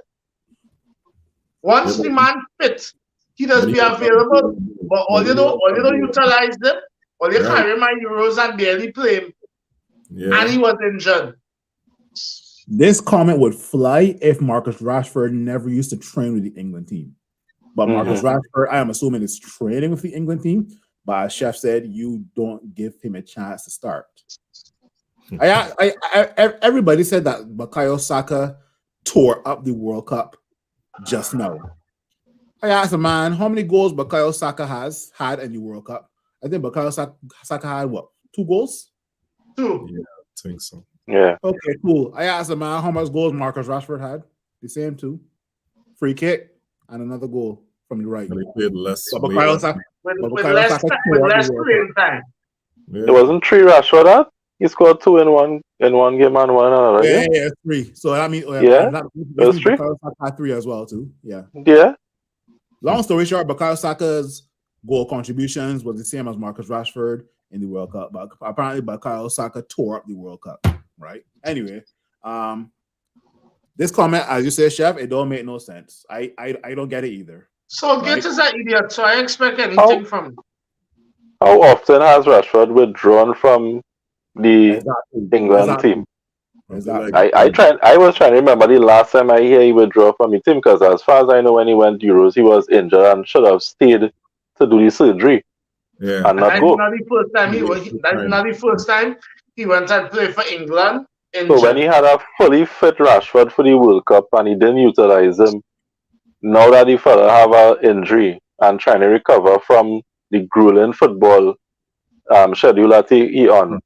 Once the man fit, he does be available. But all you don't utilize them, all you carry my Euros and barely play him. Yeah. And he was injured. This comment would fly if Marcus Rashford never used to train with the England team. But Marcus Rashford, I am assuming, is training with the England team. But as Chef said, you don't give him a chance to start. Everybody said that Bukayo Saka tore up the World Cup just now. I asked a man how many goals Bukayo Saka had in the World Cup. I think Bukayo Saka had what? 2 goals? 2. Yeah, I think so. Yeah. Okay, cool. I asked a man how much goals Marcus Rashford had. The same 2. Free kick and another goal from the right. And he played less. With less playing time. Yeah. It wasn't 3 Rashford had? He scored 2 in one game and one another. Yeah, 3. So I mean, it was 3. Bukayo Saka had 3 as well too. Yeah. Yeah. Long story short, Bukayo Saka's goal contributions was the same as Marcus Rashford in the World Cup, but apparently Bukayo Saka tore up the World Cup. Right. Anyway, this comment, as you said, Chef, it don't make no sense. I don't get it either. So Gates is an idiot, so I expect anything from him. How often has Rashford withdrawn from the England team? Exactly. I was trying to remember the last time I hear he withdrew from the team, because as far as I know, when he went Euros, he was injured and should have stayed to do the surgery. Yeah. And not go. That's not the first time he went and played for England. So when he had a fully fit Rashford for the World Cup and he didn't utilize him, now that the fella have an injury and trying to recover from the grueling football schedule that he on,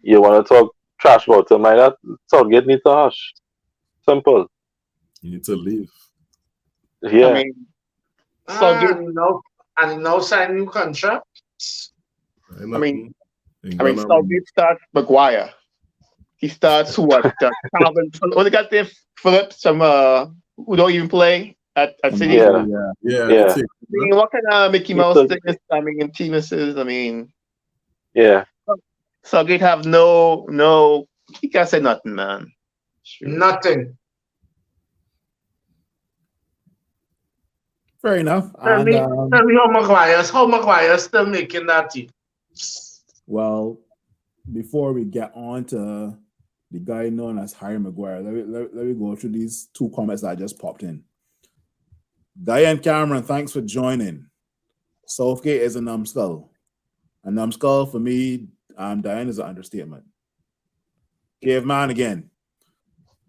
you want to talk trash about him like that? Southgate needs to hush. Simple. You need to leave. Yeah. I mean, Southgate now sign new contract. I mean, I mean, Southgate starts Maguire. He starts what? Calvin. What they got there? Phillips, some who don't even play at City. Yeah. Yeah. I mean, what kind of Mickey Mouse thing is coming in penises? I mean, yeah. Southgate have no. He can't say nothing, man. Nothing. Fair enough. Tell me how Maguire's still making that team. Well, before we get on to the guy known as Harry Maguire, let me go through these two comments that I just popped in. Diane Cameron, thanks for joining. Southgate is a numbskull. A numbskull for me, Diane, is an understatement. Caveman again.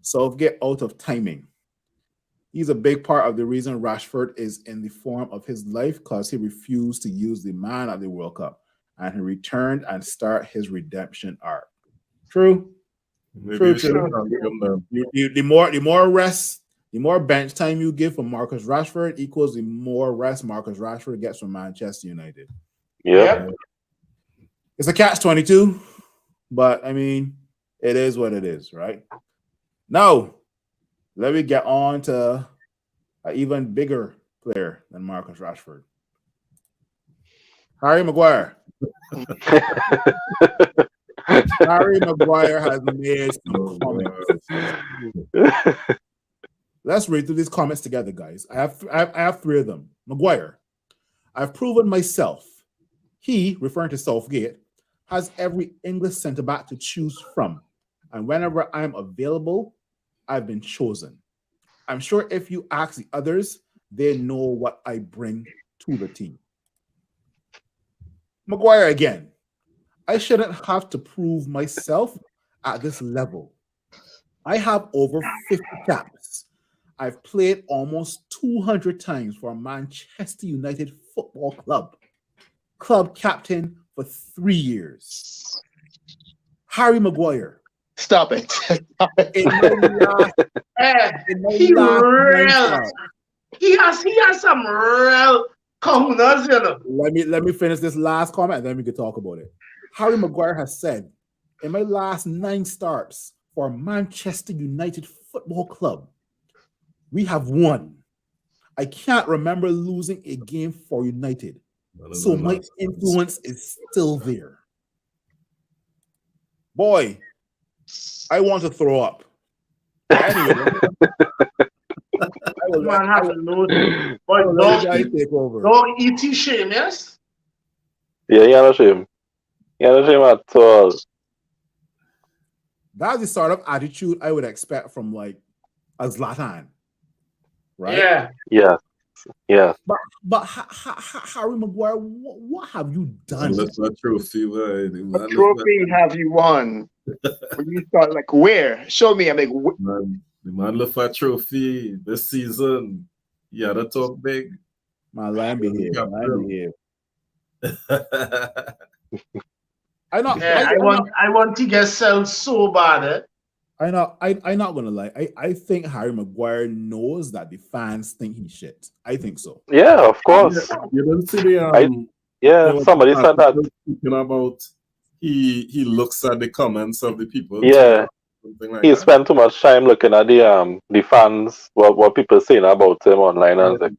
Southgate out of timing. He's a big part of the reason Rashford is in the form of his life because he refused to use the man at the World Cup and he returned and start his redemption arc. True. True. The more rest, the more bench time you give for Marcus Rashford equals the more rest Marcus Rashford gets from Manchester United. Yep. It's a catch-22, but I mean, it is what it is, right? Now, let me get on to an even bigger player than Marcus Rashford. Harry Maguire. Harry Maguire has made some comments. Let's read through these comments together, guys. I have three of them. Maguire. I've proven myself. He, referring to Southgate, has every English centre-back to choose from. And whenever I'm available, I've been chosen. I'm sure if you ask the others, they know what I bring to the team. Maguire again. I shouldn't have to prove myself at this level. I have over 50 caps. I've played almost 200 times for Manchester United Football Club. Club captain for 3 years. Harry Maguire. Stop it. He has some real cojones, you know. Let me finish this last comment and then we can talk about it. Harry Maguire has said, in my last 9 starts for Manchester United Football Club, we have won. I can't remember losing a game for United. So my influence is still there. Boy, I want to throw up. Anyway, don't eat shame, yes? Yeah, you're not shame. You're not shame at all. That's the sort of attitude I would expect from like a Zlatan, right? Yeah. But Harry Maguire, what have you done? That's a trophy. What trophy have you won? When you start like where? Show me. I'm like, the man look for a trophy this season. You had to talk big. My line behave. I want to get sold so bad. Eh? I'm not gonna lie. I think Harry Maguire knows that the fans think he's shit. I think so. Yeah, of course. You don't see the somebody said that. Speaking about he looks at the comments of the people. Yeah. Like he spent too much time looking at the fans, what people saying about him online and like,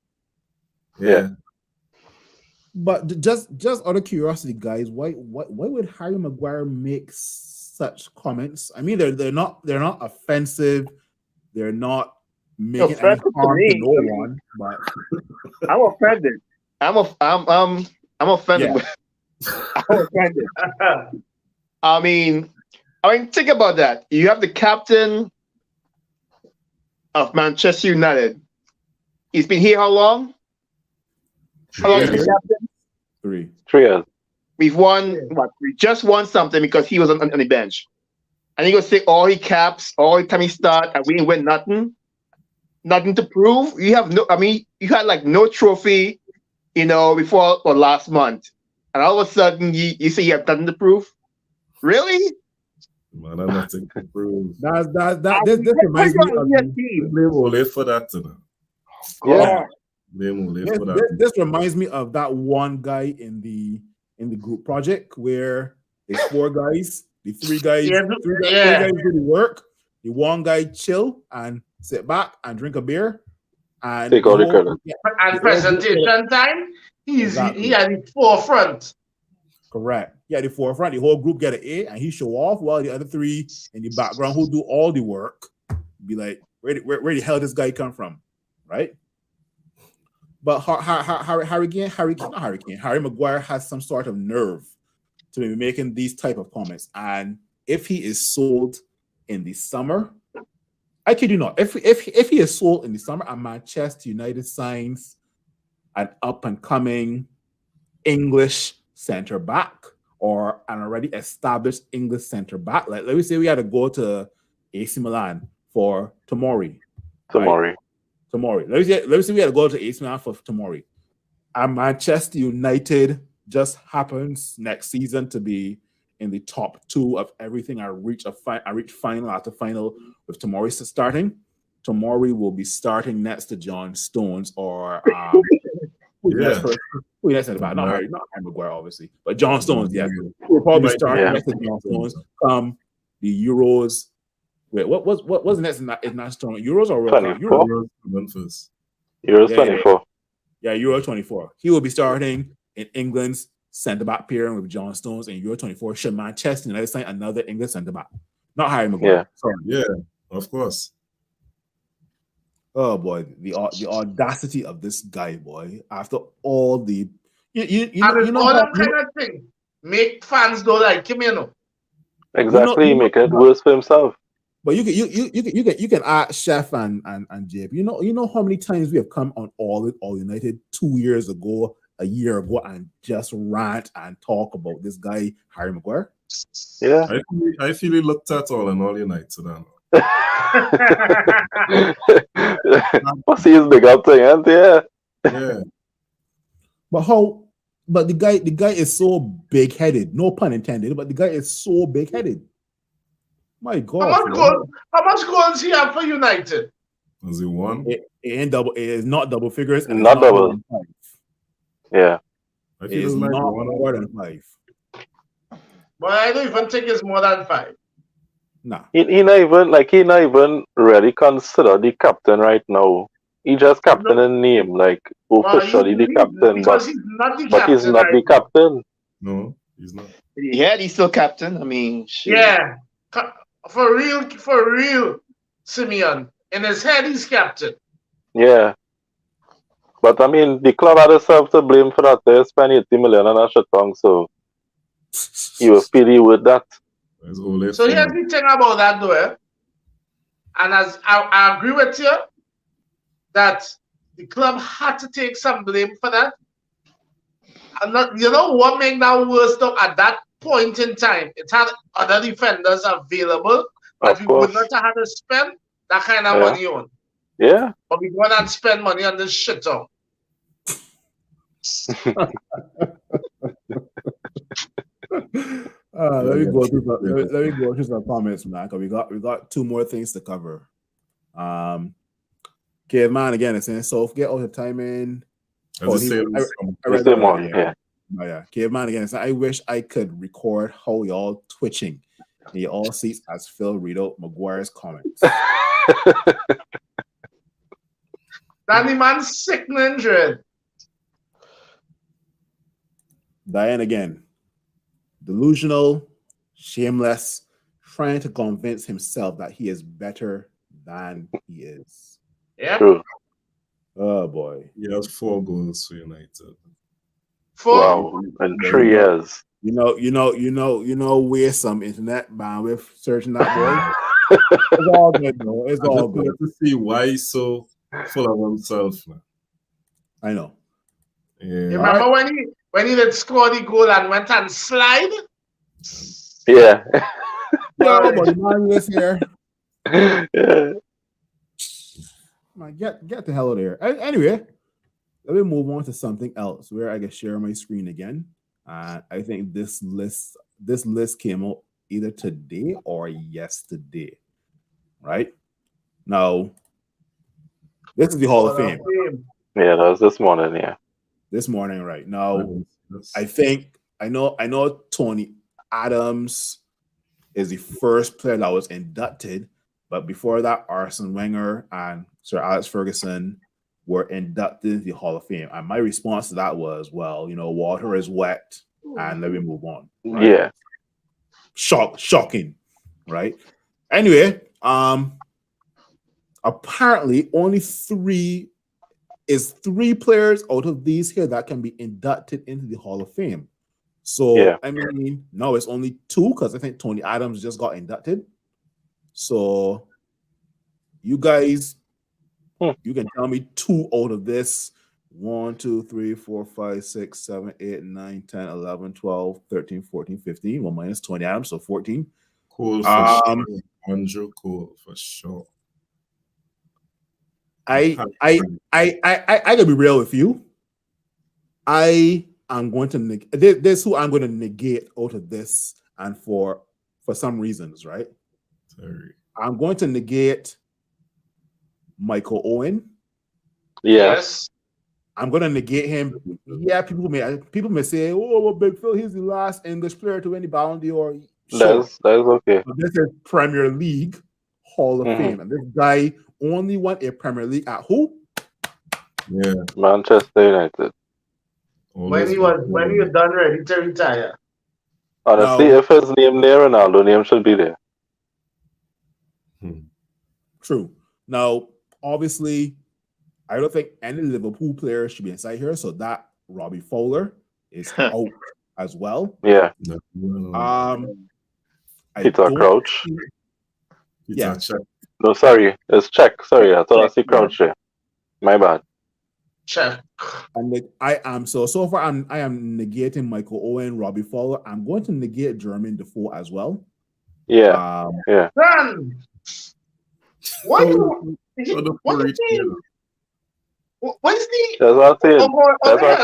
yeah. But just out of curiosity, guys, why would Harry Maguire make such comments? I mean, they're not offensive. They're not making any harm to no one. But I'm offended. I'm offended. Yeah. I'm offended. I mean, think about that. You have the captain of Manchester United. He's been here how long? How long has he been captain? 3 years. We've won what? We just won something because he was on the bench. And he gonna say all he caps, all the time he start, and we didn't win nothing. Nothing to prove. You have you had like no trophy, before or last month. And all of a sudden you say you have nothing to prove? Really? Man, I'm nothing to prove. This reminds me of blame Ole for that. Yeah. Blame Ole for that. This reminds me of that one guy in the group project where It's 4 guys. The 3 guys, Yeah, three yeah. guys do the work. The 1 guy chill and sit back and drink a beer. And Take all the credit. And presentation time, he at the forefront. Correct. Yeah, the forefront, the whole group get an A, and he show off while the other 3 in the background who do all the work be like, where the hell this guy come from, right? But Harry Maguire has some sort of nerve to be making these type of comments, and if he is sold in the summer, I kid you not, if he is sold in the summer and Manchester United signs an up and coming English center back or an already established English center back, like let me say we had to go to AC Milan for Tomori. Right? Tomori. Let me say we had to go to AC Milan for Tomori. And Manchester United just happens next season to be in the top 2 of everything. I reach final after final with Tomori starting. Tomori will be starting next to John Stones or who that's about? Not Harry Maguire, obviously, but John Stones. Yeah, we'll probably start next to John Stones. The Euros. Wait, what's the next international tournament? Euros or World Cup? Euros 24. Yeah, Euro 24. He will be starting in England's centre back pairing with John Stones in Euro 24. Should Manchester United sign another English centre back? Not Harry Maguire. Yeah. Sorry. Yeah, of course. Oh boy, the audacity of this guy, boy. After all the all that kind of thing make fans don't like him, you know. Exactly, make it worse for himself. But you can ask Chef and JP. You know how many times we have come on All United 2 years ago, a year ago, and just rant and talk about this guy Harry Maguire. Yeah, I feel he looked at All United then. What's his big up thing, and yeah. But the guy is so big headed. No pun intended. But the guy is so big headed. My God! How much goals he have for United? Was he one? It ain't double. It is not double figures. And not double. Yeah, I it feel is like not one more than 5. But I don't even think it's more than 5. Nah. He not even really consider the captain right now. He just captain in name, like officially the captain, because he's not the but captain. He's not the captain. No, he's not. Yeah, he's still captain. I mean, shit. Yeah, for real, Simeon. In his head, he's captain. Yeah. But I mean, the club had itself to blame for that. They spent 80 million on that shit tongue, so he was pity with that. So here's the thing about that, though. And as I agree with you that the club had to take some blame for that. And you know what made that worse though? At that point in time, it had other defenders available, but we would not have had to spend that kind of money on. Yeah. But we go and spend money on this shit on. Let me go through some comments, man. Cause we got 2 more things to cover. Caveman again is saying, so get all the time in. Caveman again is saying, I wish I could record how y'all twitching. And you all see as Phil read out Maguire's comments. Danny man's sickening dread. Diane again. Delusional, shameless, trying to convince himself that he is better than he is. Yeah. Oh boy. He has 4 goals for United. 4. Wow. In 3 years. You know where some internet bandwidth searching that boy. It's all good, though. It's all good. To see why he's so full of himself, man. I know. Yeah. You remember when he did score the goal and went and slide? Yeah. Yeah, but man is here. Yeah. Man, get the hell out of here. Anyway, let me move on to something else where I can share my screen again. I think this list came out either today or yesterday. Right? Now, this is the Hall of Fame. Yeah, that was this morning, yeah. This morning, right now. I think I know Tony. Adams is the first player that was inducted, but before that, Arsene Wenger and Sir Alex Ferguson were inducted into the Hall of Fame. And my response to that was, well, water is wet, and let me move on. Right? Yeah. Shocking, right? Anyway, apparently only three players out of these here that can be inducted into the Hall of Fame. So, Yeah. I mean, no, it's only two because I think Tony Adams just got inducted. So, you guys, you can tell me two out of this. 1, 2, 3, 4, 5, 6, 7, 8, 9, 10, 11, 12, 13, 14, 15. Well, minus Tony Adams, so 14. Cole for sure. Andrew Cole for sure. I gotta be real with you. I am going to this who I'm going to negate out of this, and for some reasons, right? Sorry. I'm going to negate Michael Owen. Yeah. Yes. I'm going to negate him. Yeah, people may say, "Oh, well, Big Phil, he's the last English player to win the Ballon d'Or." Sure. That's okay. But this is Premier League Hall of Mhm. Fame, and this guy only won a Premier League at who? Yeah. Manchester United. When he was done ready to retire. Honestly, No. if his name there, Ronaldo name should be there. True. Now, obviously, I don't think any Liverpool player should be inside here, so that Robbie Fowler is out as well. Yeah. Peter Crouch. Yeah. No, sorry. It's Czech. Sorry, I thought I see Crouch there. My bad. Check. And I am so far I am negating Michael Owen, Robbie Fowler. I'm going to negate Jermaine Defoe as well. Yeah. Yeah. Son, what is the What is the That's what I'm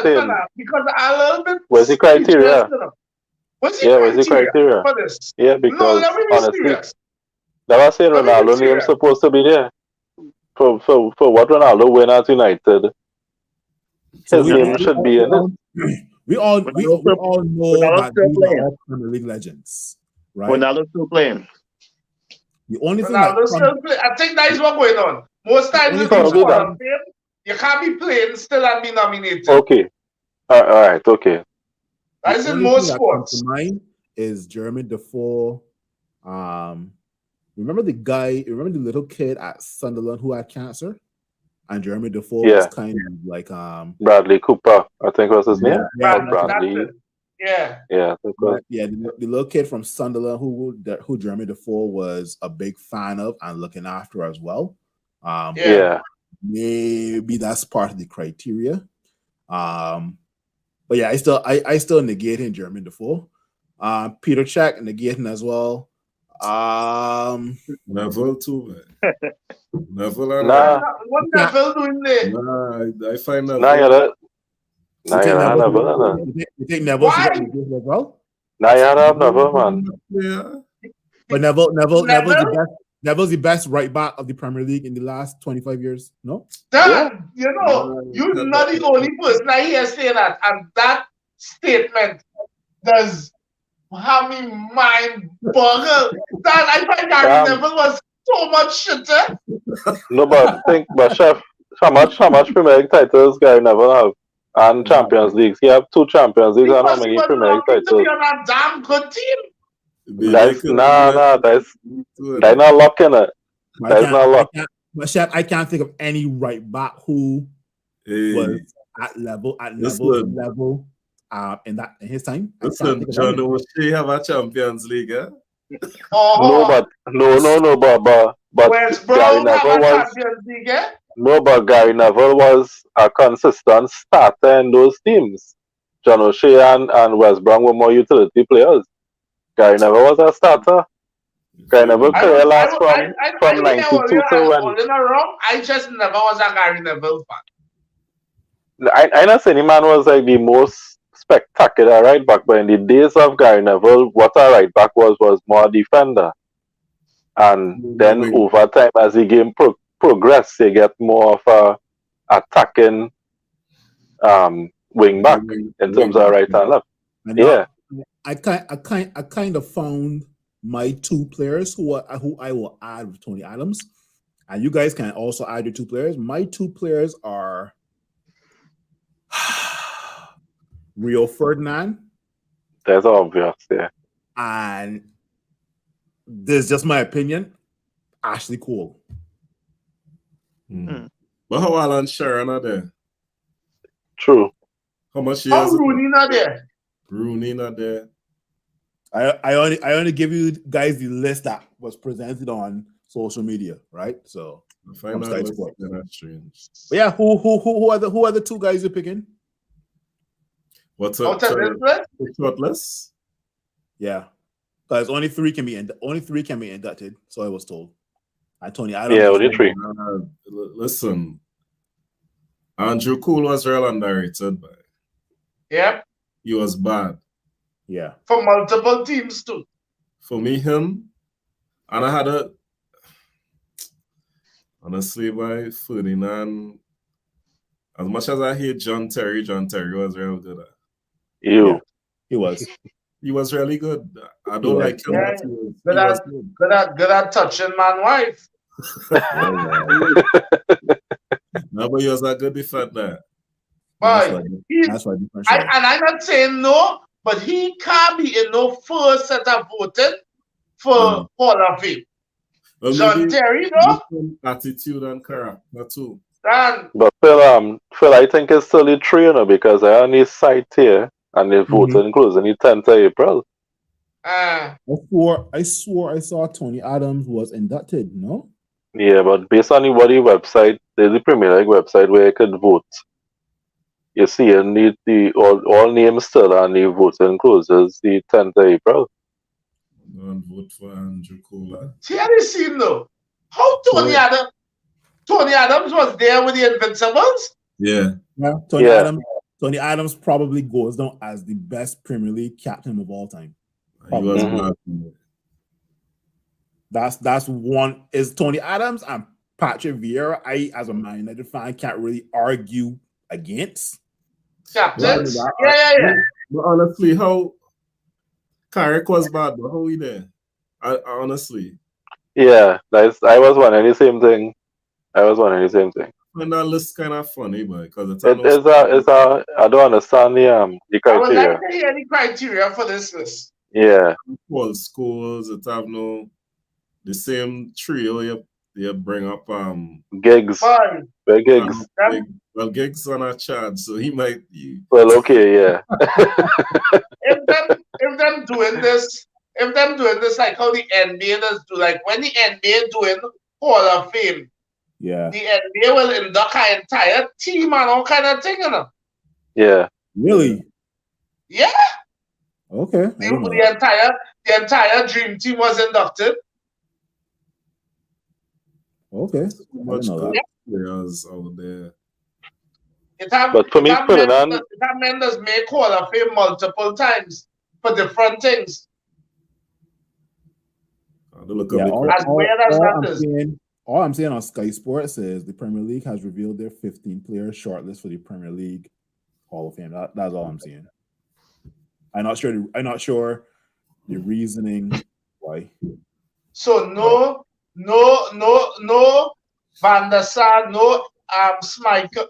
saying. because I a little bit. Where's the criteria? What's the criteria for this? Yeah, because No, let me be honestly, serious. that was saying Ronaldo name supposed to be there. For what Ronaldo win at United, So his name should be in it. We all know that these are all Premier League legends, right? Ronaldo's still playing. The only thing Ronaldo still play. I think that is what's going on. Most times with these Hall of Fame, you can't be playing still and be nominated. Okay. All right. Okay. That's in most sports. Mine is Jermaine Defoe. Remember the little kid at Sunderland who had cancer? And Jermaine Defoe was kind of like Bradley Cooper, I think was his name. Bradley. Yeah. The little kid from Sunderland who Jermaine Defoe was a big fan of and looking after as well. Maybe that's part of the criteria. But yeah, I still negating Jermaine Defoe. Peter Cech negating as well. Neville too, man. Neville. What Neville doing there? Nah, I find that. You think Neville should get negated as well? Nah, you have Neville, man. Yeah. But Neville's the best right back of the Premier League in the last 25 years. No? Dad, you're not the only person I hear say that. And that statement does have me mind boggled. Dad, I find Gary Neville was so much shitter. No, but Chef, how much Premier League titles Gary Neville have? And Champions Leagues. He have 2 Champions Leagues and how many Premier League titles? To be on a damn good team. That's not luck in it. That's not luck. But Chef, I can't think of any right back who was at level in his time. Listen, John O'Shea have a Champions League, eh? No, but West Gary Brom Neville have a was Champions League, eh? no, but Gary Neville was a consistent starter in those teams. John O'Shea and West Brom were more utility players. Gary Neville was a starter. Gary Neville career last from 92 to when. I just never was a Gary Neville fan. I know any man was like the most spectacular right back, but in the days of Gary Neville, what a right back was more defender. And then over time, as the game progressed, they get more of a attacking wing back in terms of right and left. I kind of found my two players who I will add with Tony Adams, and you guys can also add your two players. My two players are Rio Ferdinand, That's obvious, yeah. and this is just my opinion, Ashley Cole. But how Alan Sharon are there? True. How much How years? Rooney not there? Rooney not there. I only give you guys the list that was presented on social media, right? So I find from that Sky list Sports. kinda strange. But yeah, who are the two guys you're picking? What's Out up? of this list? Shortlist? Yeah, because only three can be inducted. So I was told. And Tony Adams. Yeah, only three. Listen, Andrew Cole was real underrated, but Yep. he was bad. Yeah. For multiple teams too. For me, him, and I had a honestly by Ferdinand. As much as I hate John Terry was real good. You. He was. He was really good. I don't like him, Yeah. but he Good was at, good. good at touching man wife. No, but he was a good defender. Boy, That's why and I'm not saying no, but he can't be in no first set of voting for Hall of Fame. Well, John maybe Terry, no? different attitude and character too. Dan, But Phil, I think it's still the three, you know, because I only site here and the voting closing the 10th of April. I swore I saw Tony Adams was inducted. No. Yeah, but based on the body website, there's the Premier League website where you could vote. You see, you need all names still, and the voting closes the 10th of April. Go and vote for Andrew Cole. see how you seen though? How Tony Adams was there with the Invincibles? Yeah. Tony Adams probably goes down as the best Premier League captain of all time. He was bad. That's one is Tony Adams and Patrick Vieira. I, as a Man United fan, can't really argue against. Captains? Yeah. But honestly, how Carrick was bad, but how he there? Honestly. Yeah, I was wondering the same thing. And that list kind of funny, but because I don't understand the criteria. I would like to hear the criteria for this list. Yeah. All schools, it have the same trio you bring up Gigs. Where Gigs? Well, Gigs on a charge, so he might Well, okay, yeah. if them doing this like how the NBA does do, like when the NBA doing Hall of Fame, yeah, the NBA will induct an entire team and all kind of thing, you know. Yeah. Really? Yeah. Okay. The entire dream team was inducted. Okay. much good players out there. But for me, Ferdinand, that man does make Hall of Fame multiple times for different things. All I'm saying on Sky Sports is the Premier League has revealed their 15 players shortlist for the Premier League Hall of Fame. That's all I'm saying. I'm not sure the reasoning why. So no Van der Sar, no Schmeichel.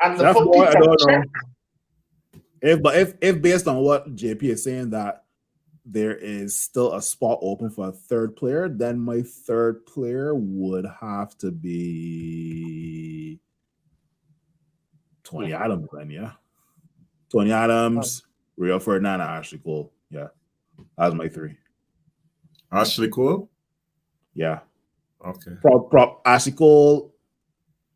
And the boy, I don't know. If based on what JP is saying that there is still a spot open for a third player, then my third player would have to be Tony Adams. Then yeah, Tony Adams, Rio Ferdinand, and Ashley Cole. Yeah, that was my three. Ashley Cole. Yeah. Okay. Ashley Cole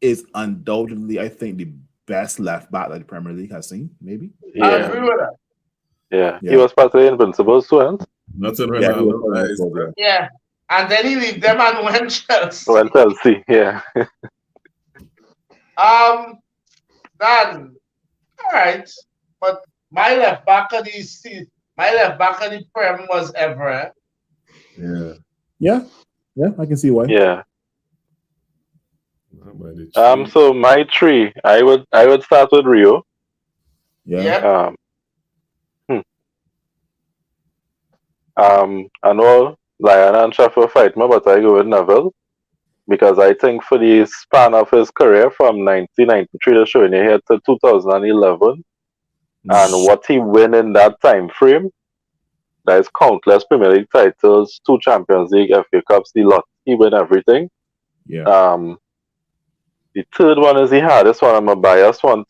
is undoubtedly, I think, the best left back that the Premier League has seen. Maybe. Yeah. I agree with that. Yeah. He was part of the Invincibles too, and nothing yeah. And then he leave them and went Chelsea. Went Chelsea, yeah. Then, all right. But my left back of the Prem was Everett. Yeah, I can see why. Yeah. So my three, I would start with Rio. Yeah. I know Lion and Sheffield fight me, but I go with Neville because I think for the span of his career from 1993 to showing here to 2011 and what he win in that time frame, there is countless Premier League titles, 2 Champions League, FA Cups, the lot. He win everything. Yeah. The third one is he had this one. I'm a biased one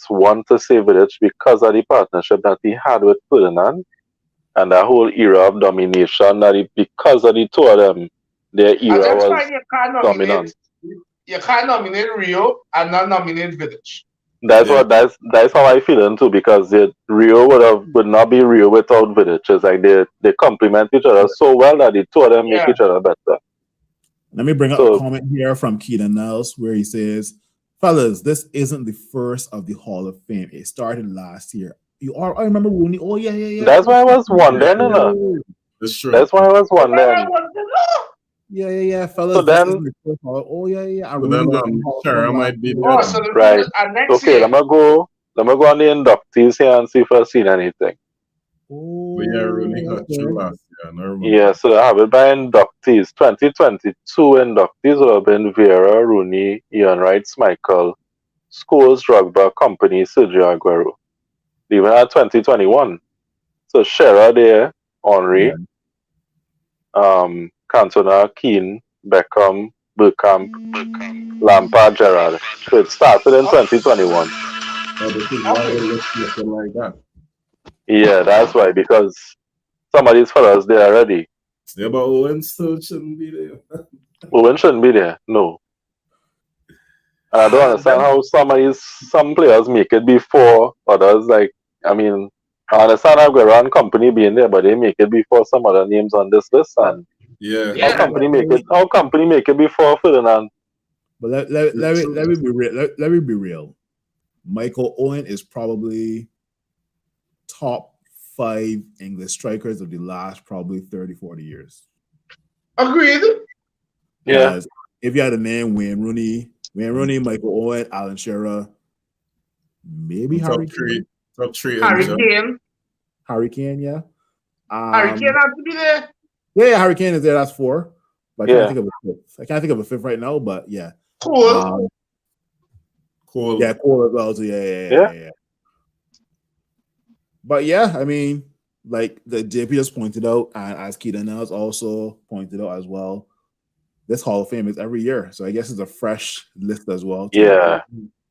to say Vidic because of the partnership that he had with Ferdinand and that whole era of domination. Because of the two of them, their And era that's was why you can't dominant. nominate. You can't nominate Rio and not nominate Vidic. That's how I feel too because Rio would not be Rio without Vidic. It's like they complement each other so well that the two of them make each other better. Let me bring up a comment here from Keaton Nels where he says, fellas, this isn't the first of the Hall of Fame. It started last year. I remember Rooney. Oh, yeah. That's why I was wondering. That's true. That's why I was wondering. Yeah, fellas. So then, this is the first Hall. Oh, yeah. So then, Shara might be there. Oh, so right. next Okay, year. let me go on the inductees here and see if I've seen anything. Oh, But yeah, Rooney got through last year. Yeah, so I have it by inductees. 2022 inductees would have been Vieira, Rooney, Ian Wright, Schmeichel, Scholes, Drogba, Company, Sergio Aguero. They even had 2021. So Shearer there, Henry, Cantona, Keane, Beckham, Bergkamp, Lampard, Gerrard. So it started in 2021. Oh, this is why the list looking like that. Yeah, that's why, because some of these fellas, they are ready. Yeah, but Owen still shouldn't be there. Owen shouldn't be there, no. And I don't understand how some players make it before others. Like, I mean, I understand Aguero and Company being there, but they make it before some other names on this list. And how Company make it before Ferdinand? But let me be real. Let me be real. Michael Owen is probably top 5 English strikers of the last probably 30, 40 years. Agreed. Yeah. If you had a name, Wayne Rooney, Michael Owen, Alan Shearer, maybe Harry Kane. Top 3. Harry Kane, yeah. Harry Kane has to be there. Yeah, Harry Kane is there. That's 4. But I Yeah. can't think of a fifth. I can't think of a fifth right now, but yeah. Cool. Cool. Yeah, cool as well. So yeah. But yeah, I mean, like the JP just pointed out, and as Keaton Nels also pointed out as well, this Hall of Fame is every year. So I guess it's a fresh list as well. Too. Yeah.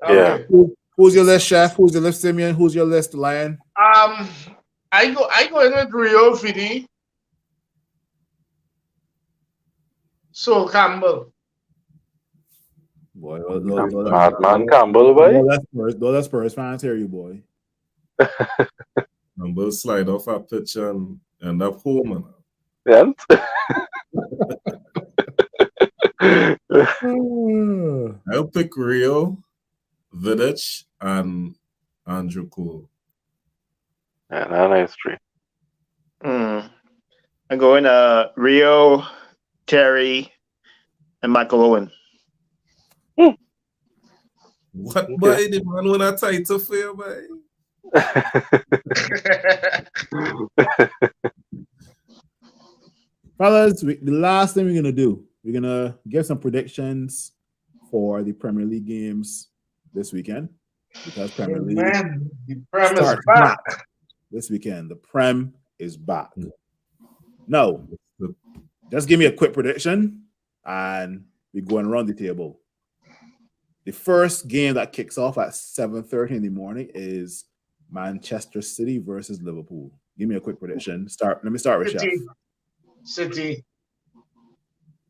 Okay. Who's your list, Chef? Who's your list, Simeon? Who's your list, Lion? I go in with Rio Fidi. So Campbell. Boy, Madman Campbell, boy. Those Spurs fans hear you, boy. And we'll slide off our pitch and end up home. Yeah. I'll pick Rio, Vidic, and Andrew Cole. Yeah, that's a nice tree. I'm going Rio, Terry, and Michael Owen. What, boy? The man win a title for you, boy? Fellas, the last thing we're going to do, we're going to give some predictions for the Premier League games this weekend. Because Premier League the Prem is back. This weekend. The Prem is back. Now, just give me a quick prediction and we're going around the table. The first game that kicks off at 7:30 in the morning is Manchester City versus Liverpool. Give me a quick prediction. Let me start with Chef. City.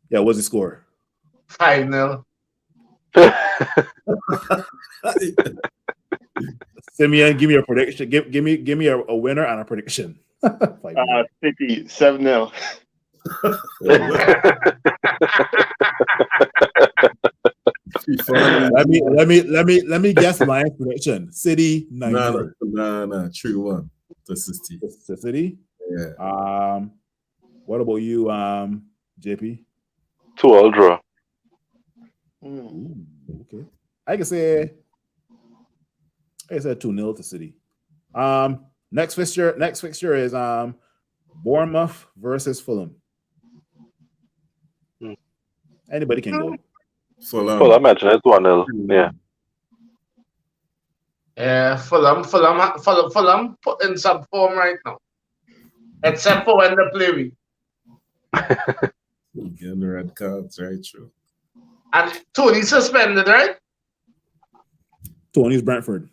Yeah, what's the score? 5-0. Simeon, give me a prediction. Give me a winner and a prediction. City 7-0. Let me guess my prediction. City 9-0. Nah, 3-1 to City. To City? Yeah. What about you, JP? 2-2 draw. Ooh, okay. I can say 2-0 to City. Next fixture is Bournemouth versus Fulham. Hmm. Anybody can go. Well, I mentioned it's 1-0. Yeah. Yeah, Fulham put in some form right now. Except for when they play week. Getting the red cards, right? True. And Tony suspended, right? Tony's Brentford.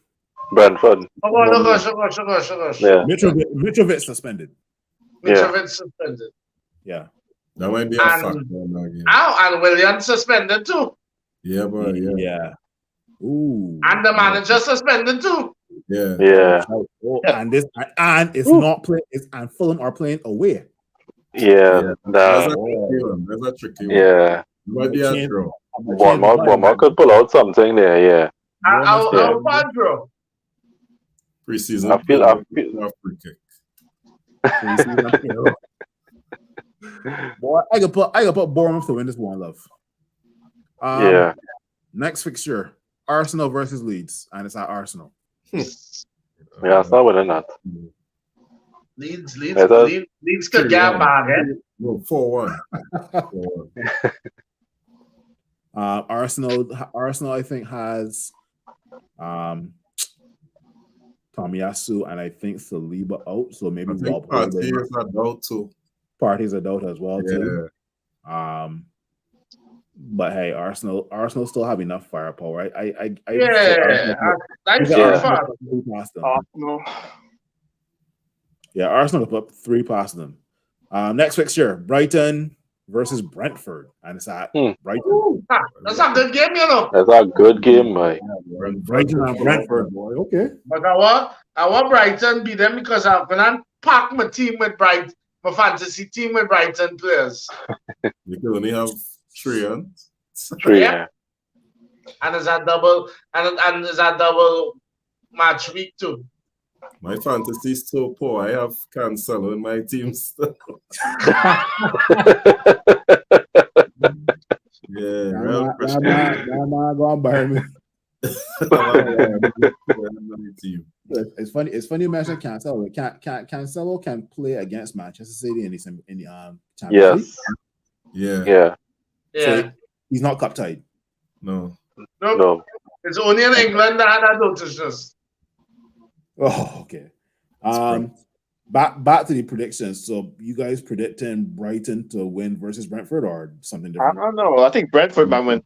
Brentford. Oh gosh. Yeah. Mitrovic suspended. Mitrovic suspended. Yeah. That might be a And- factor in that game. And Williams suspended too. Yeah, but Yeah. Ooh. And the manager suspended too. yeah. Yeah. Oh, and it's not playing. And Fulham are playing away. Yeah. That's a That, tricky one. That's a tricky one. yeah. Might be a draw. Bournemouth could pull out something there. Yeah. How bad, bro? Preseason. I feel- free kick. Boy, I can put Bournemouth to win this one, love. Yeah. Next fixture: Arsenal versus Leeds, and it's at Arsenal. Yeah. It's not winning that. Leeds Leeds could get a bag, eh? No, 4-1. Arsenal, I think, has Tomiyasu and I think Saliba out, so maybe I think Partey is a doubt too. Partey's a doubt as well too. Yeah. But hey, Arsenal still have enough firepower. That's Yeah. far. Arsenal. Yeah, Arsenal put 3 past them. Next fixture: Brighton versus Brentford, and it's at Brighton. Ooh, that's a good game, you know. That's a good game, boy. Brighton and Brentford, boy. Okay. But I want Brighton beat them because I'm gonna pack my team with Brighton, my fantasy team with Brighton players. You can only have 3, huh? 3. Yeah. And it's a double and it's a double match week too. My fantasy is so poor. I have Cancelo in my team still. Yeah, real Nah, go on, Byron. team. It's funny. It's funny you mentioned Cancelo. Cancelo can play against Manchester City in the Champions League. Yeah. Yeah. Yeah. So he's not cup tied. No. Nope. No. It's only in England that I noticed this. Oh, okay. Back to the predictions. So you guys predicting Brighton to win versus Brentford or something I different? don't know. I think Brentford might win.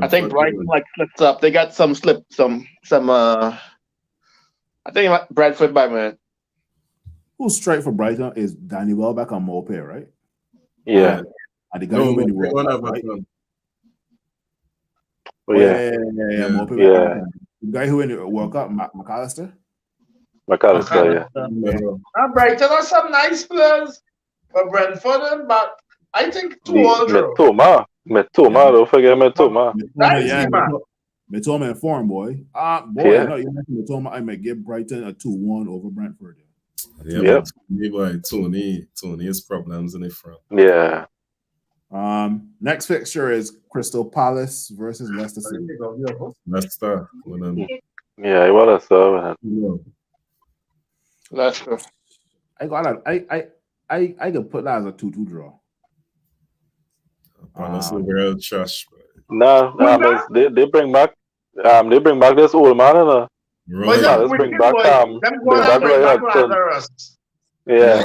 I think Brighton slips up. They got some. I think Brentford might win. Who's straight for Brighton is Danny Welbeck and Mopé, right? Yeah. And the guy who win the World Cup, right? Oh, yeah. Mopé. Yeah. The guy who win the World Cup, McAllister. McAllister, yeah. And Brighton are some nice players for Brentford, but I think 2-all draw. Mitoma, don't forget Mitoma. Mitoma in form, boy. Yeah. You mentioned Mitoma. I might give Brighton a 2-1 over Brentford. Yeah, but Tony has problems in the front. Yeah. Next fixture is Crystal Palace versus Leicester City. Leicester. Yeah, I want to serve it. Leicester. I could put that as a 2-2 draw. Honestly, real trash. No, they bring back this old man in a. Right. Let's bring back Roy Hudson. Lazarus. Yeah.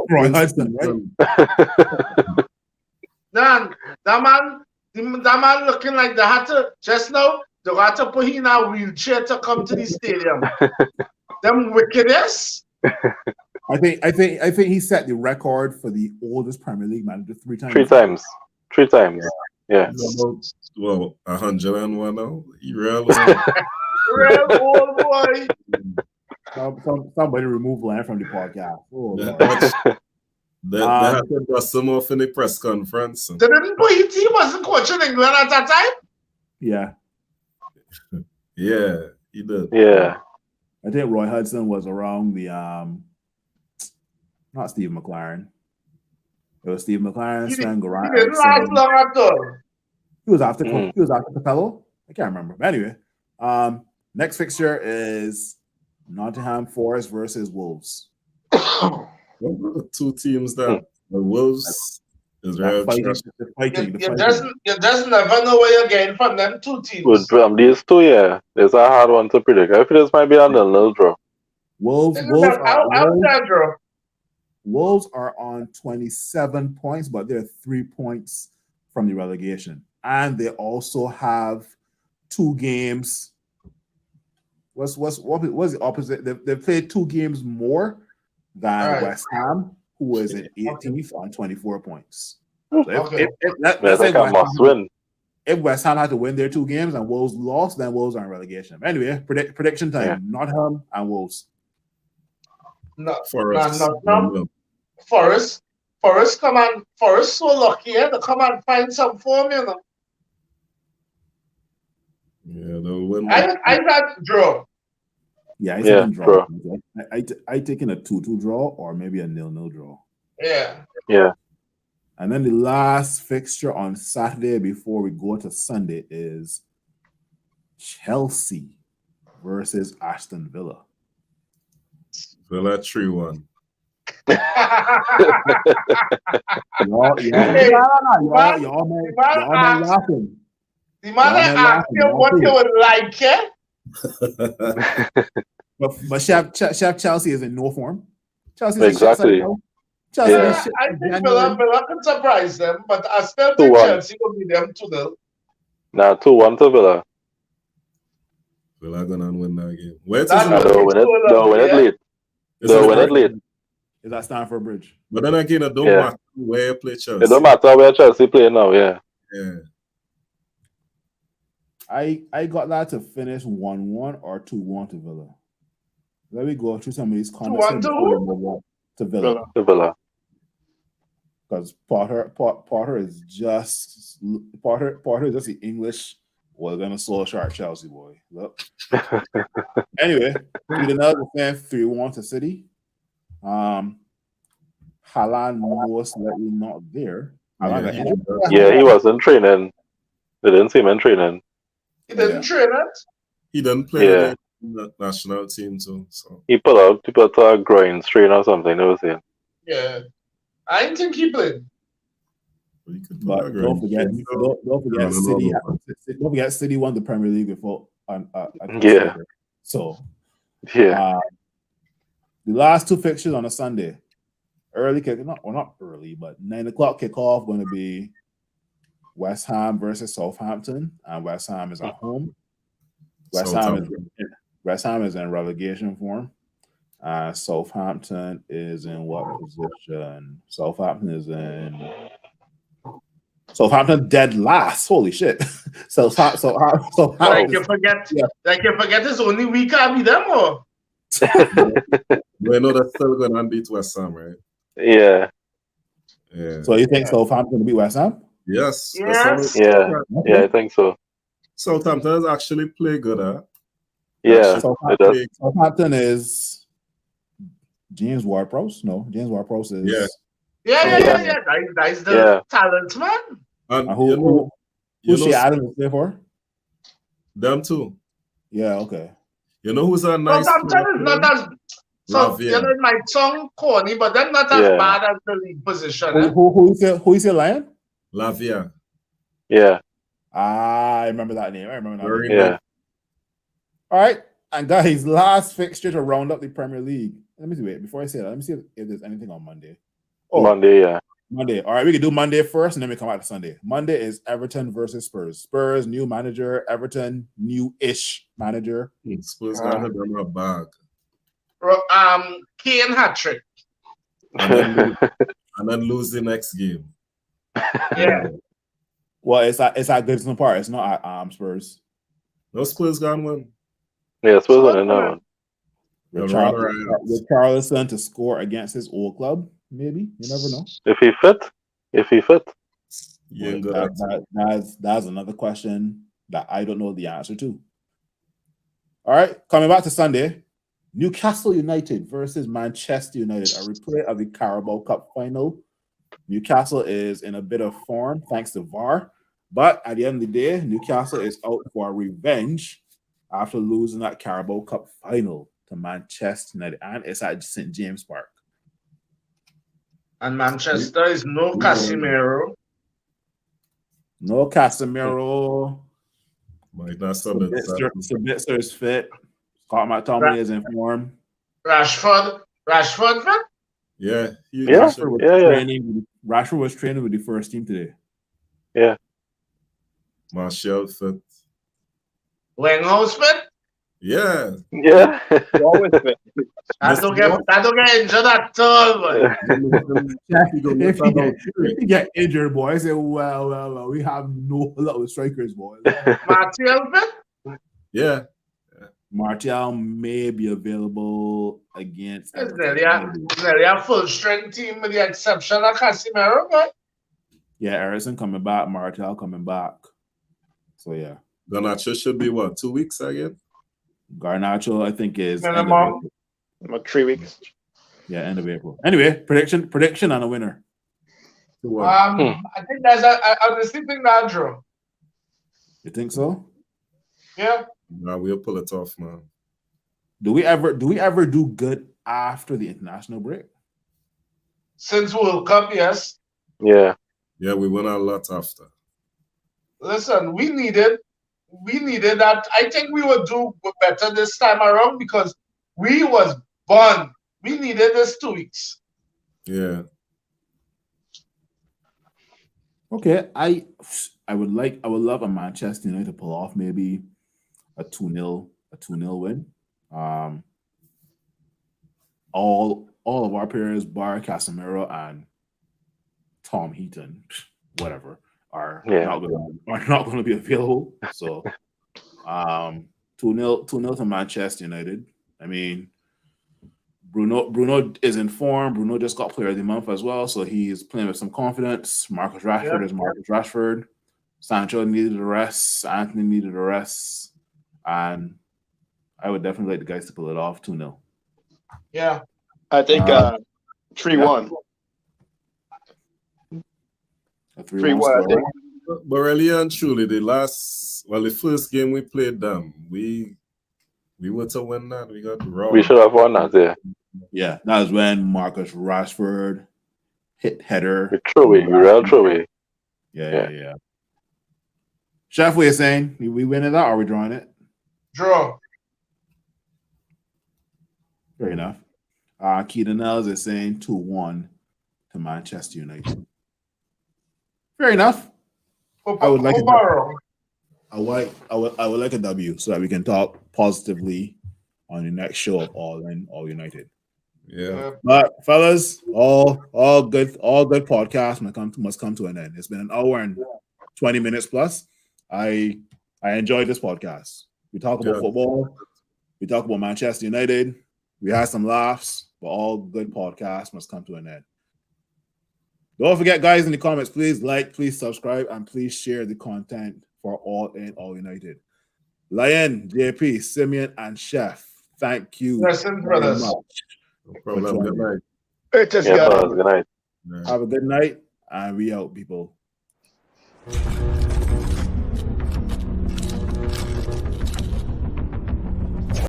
Roy Hudson, right? That man looking like they had to just now. They had to put him in a wheelchair to come to the stadium. Them wickedness. I think he set the record for the oldest Premier League manager 3 times. 3 times. 3 times. Yeah. Well, 101 now. You real Real old boy. Somebody remove Land from the podcast. Oh, they had to dust him off in the press conference. They didn't put him. He wasn't coaching England at that time. Yeah. Yeah, he did. Yeah. I think Roy Hudson was around the not Steve McLaren. It was Steve McLaren, Sven Goran. He didn't last long at all. He was after Capello. I can't remember. But anyway, next fixture is Nottingham Forest versus Wolves. Two teams that the Wolves is very Fighting, trust. the fighting, the You fighting. just never know where you're getting from them two teams. With from these two, yeah, it's a hard one to predict. I feel this might be a nil draw. Wolves are on 27 points, but they're 3 points from the relegation. And they also have 2 games. What's the opposite? They've played 2 games more than West Ham, who is in 18th on 24 points. So let's say if West Ham had to win their 2 games and Wolves lost, then Wolves are in relegation. Anyway, prediction time. Yeah. Nottingham and Wolves. Forest come on. Forest so lucky to come and find some form, you know. Yeah, they'll win. I got draw. Yeah, I said draw. I taking a 2-2 draw or maybe a 0-0 draw. Yeah. And then the last fixture on Saturday before we go to Sunday is Chelsea versus Aston Villa. Villa 3-1. Y'all laughing. The man asked you what you would like, yeah? but Chef Chelsea is in no form. Chelsea exactly. Chelsea, I think Villa can surprise them, but I still think Chelsea will be them 2-0. Nah, 2-1 to Villa. Villa gonna win that game. They'll win it late. They'll win it late. Is that Stamford Bridge? But then again, it don't matter where you play Chelsea. It don't matter where Chelsea play now, yeah. I got that to finish 1-1 or 2-1 to Villa. Let me go through some of these comments. 2-1 to Villa. To Villa. Because Potter is just the English. We're gonna soul shark Chelsea boy. Look. Anyway, we another 3-1 to City. Haaland most likely not there. He wasn't training. They didn't see him in training. He didn't train it. He didn't play in the national team, so he put out a groin strain or something. They were saying. Yeah, I didn't think he played. But don't forget City. Don't forget City won the Premier League before. So the last 2 fixtures on a Sunday, early kick, not early, but 9 o'clock kickoff going to be West Ham versus Southampton, and West Ham is at home. West Ham is in relegation form. Southampton is in what position? Southampton dead last. Holy shit! Like you forget it's only week I be them or. We know that's still going to beat West Ham, right? Yeah. So you think Southampton will beat West Ham? Yes. Yeah, I think so. Southampton has actually played good, huh? Yeah. Southampton is James Ward-Prowse? No, James Ward-Prowse is. Yeah. That's the talent, man. And who's she Adams there for? Them too. Yeah, okay. You know who's a nice Southampton is not as it might sound corny, but they're not as bad as the league position. Who is your Lion? Lavia. Yeah. I remember that name. Yeah. All right. And guys, last fixture to round up the Premier League. Let me see. Wait, before I say that, let me see if there's anything on Monday. Monday, yeah. Monday. All right, we can do Monday first, and then we come out to Sunday. Monday is Everton versus Spurs. Spurs, new manager. Everton, new-ish manager. Spurs got them a bag. Kane hat-trick. And then lose the next game. Yeah. Well, it's at Goodison Park. It's not at Spurs. No, Spurs got one. Yeah, Spurs got another one. Richarlison to score against his old club, maybe. You never know. If he fit. Yeah, that's another question that I don't know the answer to. All right, coming back to Sunday. Newcastle United versus Manchester United, a replay of the Carabao Cup final. Newcastle is in a bit of form thanks to VAR, but at the end of the day, Newcastle is out for revenge after losing that Carabao Cup final to Manchester United, and it's at St. James Park. And Manchester is no Casemiro. No Casemiro. Might not sub it. Sabitzer is fit. Scott McTominay is in form. Rashford, man? Yeah. Rashford was training with the first team today. Yeah. Martial fit. Weghorst fit? Yeah. Yeah. Always fit. I don't get injured at all, man. If you get injured, boy, I say, well, we have no lot of strikers, boy. Martial fit? Yeah. Martial may be available against It's Everton. nearly a full strength team with the exception of Casemiro, man. Yeah, Eriksen coming back, Martial coming back. So yeah. Garnacho should be what, 2 weeks again? Garnacho, I think, is end of Minimum. April. About 3 weeks. Yeah, end of April. Anyway, prediction and a winner. I think I honestly think that draw. You think so? Yeah. Nah, we'll pull it off, man. Do we ever do good after the international break? Since World Cup, yes. Yeah. Yeah, we went a lot after. Listen, we needed that. I think we would do better this time around because we was born. We needed this 2 weeks. Yeah. Okay, I would love a Manchester United to pull off maybe a 2-0 win. All of our players, bar Casemiro and Tom Heaton, whatever, are not going to be available. So, 2-0 to Manchester United. I mean, Bruno is in form. Bruno just got Player of the Month as well, so he's playing with some confidence. Marcus Rashford is Marcus Rashford. Sancho needed a rest. Anthony needed a rest. And I would definitely like the guys to pull it off 2-0. Yeah. I think 3-1. A 3-1. But really and truly, the first game we played them, we were to win that. We got wrong. We should have won that, yeah. Yeah, that was when Marcus Rashford hit header. Real throw-away. Yeah. Chef, what are you saying? We win it out or are we drawing it? Draw. Fair enough. Keaton Nels is saying 2-1 to Manchester United. Fair enough. I would like a W so that we can talk positively on the next show of All In, All United. Yeah. But fellas, all good podcasts must come to an end. It's been an hour and 20 minutes plus. I enjoyed this podcast. We talk about football. We talk about Manchester United. We had some laughs, but all good podcasts must come to an end. Don't forget, guys, in the comments, please like, please subscribe, and please share the content for All In, All United. Lion, JP, Simeon, and Chef, thank you Listen, brothers. very much. No problem. Good night. Good night. Have a good night, and we out, people.